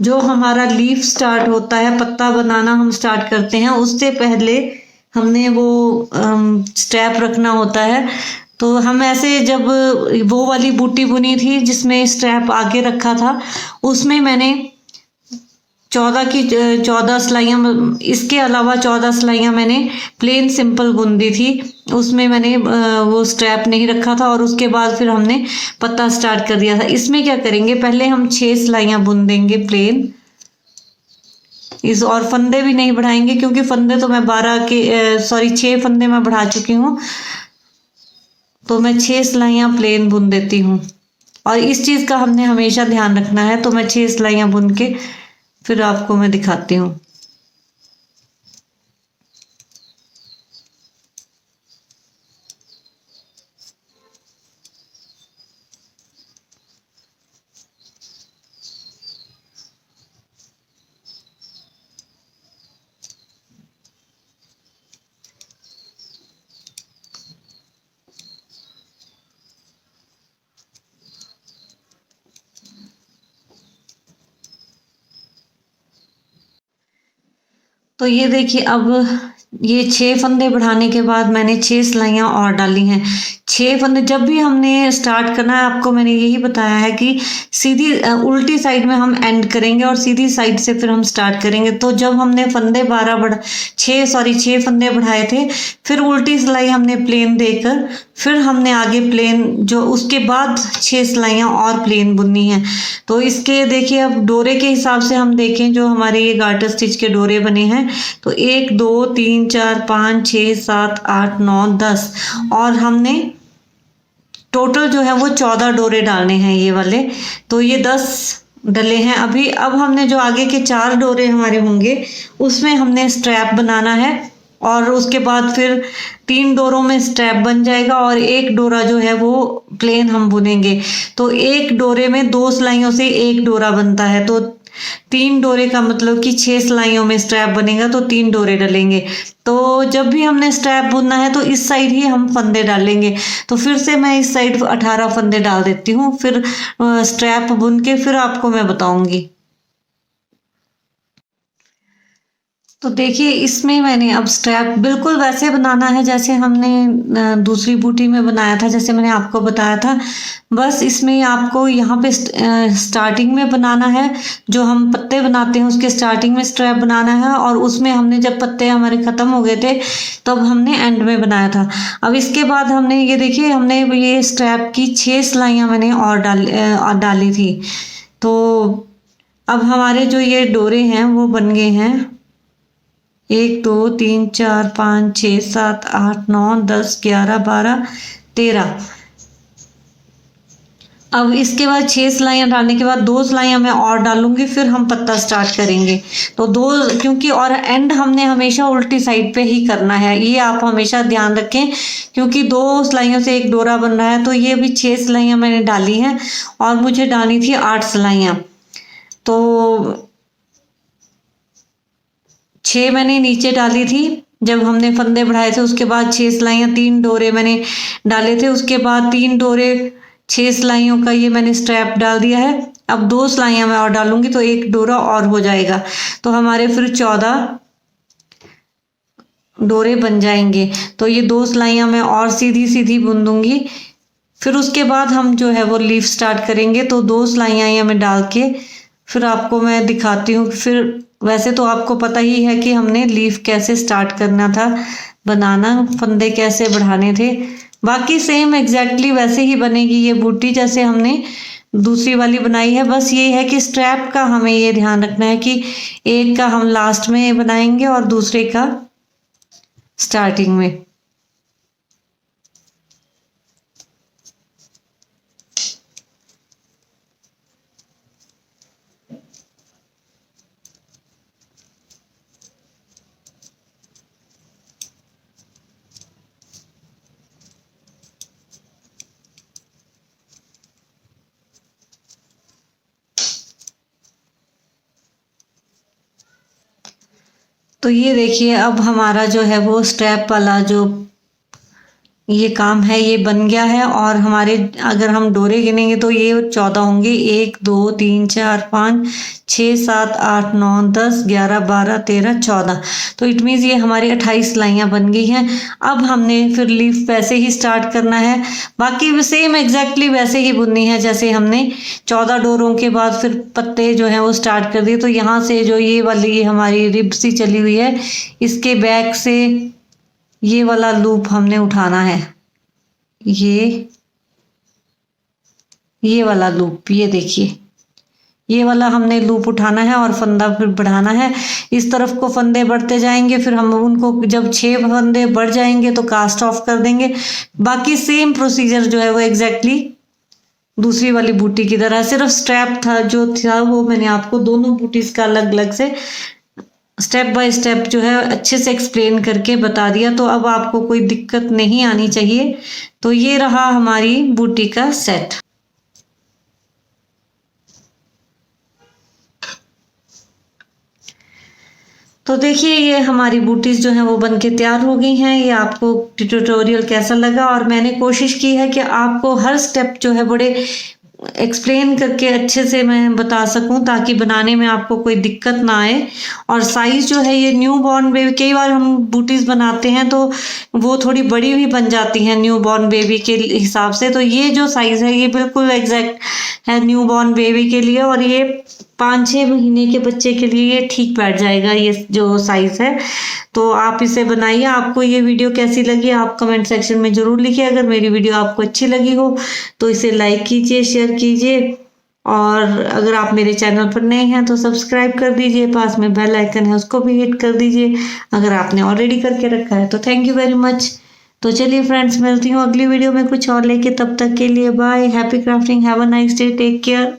जो हमारा लीफ स्टार्ट होता है, पत्ता बनाना हम स्टार्ट करते हैं, उससे पहले हमने वो स्टेप रखना होता है। तो हम ऐसे जब वो वाली बूटी बुनी थी जिसमें स्टेप आगे रखा था, उसमें मैंने 14 सिलाइयाँ, इसके अलावा 14 सिलाइयाँ मैंने प्लेन सिंपल बुन दी थी। उसमें मैंने वो स्ट्रैप नहीं रखा था और उसके बाद फिर हमने पत्ता स्टार्ट कर दिया था। इसमें क्या करेंगे, पहले हम 6 सिलाइयाँ बुन देंगे प्लेन इस, और फंदे भी नहीं बढ़ाएंगे क्योंकि फंदे तो मैं 6 फंदे मैं बढ़ा चुकी हूँ। तो मैं 6 सिलाइयाँ प्लेन बुन देती हूँ और इस चीज़ का हमने हमेशा ध्यान रखना है। तो मैं 6 सिलाइयाँ बुन के फिर आपको मैं दिखाती हूँ। तो ये देखिए, अब ये 6 फंदे बढ़ाने के बाद मैंने 6 सिलाइयाँ और डाली हैं। 6 फंदे जब भी हमने स्टार्ट करना है, आपको मैंने यही बताया है कि सीधी उल्टी साइड में हम एंड करेंगे और सीधी साइड से फिर हम स्टार्ट करेंगे। तो जब हमने फंदे 6 फंदे बढ़ाए थे, फिर उल्टी सिलाई हमने प्लेन देकर फिर हमने आगे प्लेन, जो उसके बाद 6 सिलाइयाँ और प्लेन बुननी है। तो इसके देखिए, अब डोरे के हिसाब से हम देखें, जो हमारे ये गार्टर स्टिच के डोरे बने हैं, तो 1 2 3 4 5 6 7 8 9 10, और हमने टोटल जो है वो 14 डोरे डालने हैं ये वाले। तो ये 10 डले हैं अभी। अब हमने जो आगे के 4 डोरे हमारे होंगे उसमें हमने स्ट्रैप बनाना है, और उसके बाद फिर 3 डोरों में स्ट्रैप बन जाएगा और एक डोरा जो है वो प्लेन हम बुनेंगे। तो एक डोरे में 2 सिलाइयों से एक डोरा बनता है, तो 3 डोरे का मतलब कि 6 सिलाइयों में स्ट्रैप बनेगा, तो 3 डोरे डलेंगे। तो जब भी हमने स्ट्रैप बुनना है तो इस साइड ही हम फंदे डालेंगे। तो फिर से मैं इस साइड 18 फंदे डाल देती हूँ, फिर स्ट्रैप बुन के फिर आपको मैं बताऊंगी। तो देखिए, इसमें मैंने अब स्ट्रैप बिल्कुल वैसे बनाना है जैसे हमने दूसरी बूटी में बनाया था, जैसे मैंने आपको बताया था। बस इसमें आपको यहाँ पे स्टार्टिंग में बनाना है, जो हम पत्ते बनाते हैं उसके स्टार्टिंग में स्ट्रैप बनाना है, और उसमें हमने जब पत्ते हमारे ख़त्म हो गए थे तब हमने एंड में बनाया था। अब इसके बाद हमने ये देखिए, हमने ये स्ट्रैप की 6 सिलाइयाँ मैंने और डाली थी। तो अब हमारे जो ये डोरे हैं वो बन गए हैं, 1 2 3 4 5 6 7 8 9 10 11 12 13। अब इसके बाद 6 सिलाइयाँ डालने के बाद 2 सिलाइयाँ मैं और डालूंगी, फिर हम पत्ता स्टार्ट करेंगे। तो 2, क्योंकि और एंड हमने हमेशा उल्टी साइड पे ही करना है, ये आप हमेशा ध्यान रखें। क्योंकि 2 सिलाइयों से एक डोरा बन रहा है। तो ये भी 6 सिलाइयाँ मैंने डाली हैं और मुझे डालनी थी 8 सिलाइयाँ। तो 6 मैंने नीचे डाली थी जब हमने फंदे बढ़ाए थे, उसके बाद 6 सिलाइयाँ, 3 डोरे मैंने डाले थे, उसके बाद 3 डोरे 6 सिलाइयों का ये मैंने स्ट्रैप डाल दिया है। अब 2 सिलाइयाँ मैं और डालूंगी तो एक डोरा और हो जाएगा, तो हमारे फिर 14 डोरे बन जाएंगे। तो ये 2 सिलाइयाँ मैं और सीधी सीधी बुन दूंगी। फिर उसके बाद हम जो है वो लीफ स्टार्ट करेंगे। तो 2 सिलाइयाँ ये मैं डाल के फिर आपको मैं दिखाती हूँ। फिर वैसे तो आपको पता ही है कि हमने लीफ कैसे स्टार्ट करना था बनाना, फंदे कैसे बढ़ाने थे। बाकी सेम एग्जैक्टली वैसे ही बनेगी ये बूटी जैसे हमने दूसरी वाली बनाई है। बस ये है कि स्ट्रैप का हमें ये ध्यान रखना है कि एक का हम लास्ट में बनाएंगे और दूसरे का स्टार्टिंग में। तो ये देखिए अब हमारा जो है वो स्ट्रैप वाला जो ये काम है ये बन गया है। और हमारे अगर हम डोरे गिनेंगे तो ये 14 होंगे, 1 2 3 4 5 6 7 8 9 10 11 12 13 14। तो इट मीन्स ये हमारी 28 सिलाइयाँ बन गई हैं। अब हमने फिर लीफ वैसे ही स्टार्ट करना है, बाकी सेम एग्जैक्टली वैसे ही बुननी है जैसे हमने 14 डोरों के बाद फिर पत्ते जो हैं वो स्टार्ट कर दिए। तो यहाँ से जो ये वाली हमारी रिब सी चली हुई है, इसके बैक से ये वाला लूप हमने उठाना है, ये वाला लूप, ये देखिए ये वाला हमने लूप उठाना है और फंदा फिर बढ़ाना है। इस तरफ को फंदे बढ़ते जाएंगे, फिर हम उनको जब 6 फंदे बढ़ जाएंगे तो कास्ट ऑफ कर देंगे। बाकी सेम प्रोसीजर जो है वो एग्जैक्टली दूसरी वाली बूटी की तरह, सिर्फ स्टेप था जो था वो मैंने आपको दोनों बूटीज का अलग अलग से स्टेप बाय स्टेप जो है अच्छे से एक्सप्लेन करके बता दिया। तो अब आपको कोई दिक्कत नहीं आनी चाहिए। तो ये रहा हमारी बूटी का सेट। तो देखिए ये हमारी बूटीज जो हैं वो बनके तैयार हो गई हैं। ये आपको ट्यूटोरियल कैसा लगा, और मैंने कोशिश की है कि आपको हर स्टेप जो है बड़े एक्सप्लेन करके अच्छे से मैं बता सकूं ताकि बनाने में आपको कोई दिक्कत ना आए। और साइज़ जो है ये न्यू बॉर्न बेबी, कई बार हम बूटीज बनाते हैं तो वो थोड़ी बड़ी भी बन जाती हैं न्यू बॉर्न बेबी के हिसाब से। तो ये जो साइज़ है ये बिल्कुल एग्जैक्ट है न्यू बॉर्न बेबी के लिए, और ये 5-6 महीने के बच्चे के लिए ये ठीक बैठ जाएगा ये जो साइज़ है। तो आप इसे बनाइए। आपको ये वीडियो कैसी लगी आप कमेंट सेक्शन में ज़रूर लिखिए। अगर मेरी वीडियो आपको अच्छी लगी हो तो इसे लाइक कीजिए, शेयर कीजिए, और अगर आप मेरे चैनल पर नए हैं तो सब्सक्राइब कर दीजिए। पास में बेल आइकन है उसको भी हिट कर दीजिए अगर आपने ऑलरेडी करके रखा है तो। Thank you very much. तो चलिए फ्रेंड्स, मिलती हूँ अगली वीडियो में कुछ और लेके। तब तक के लिए bye, happy crafting, have a nice day, take care.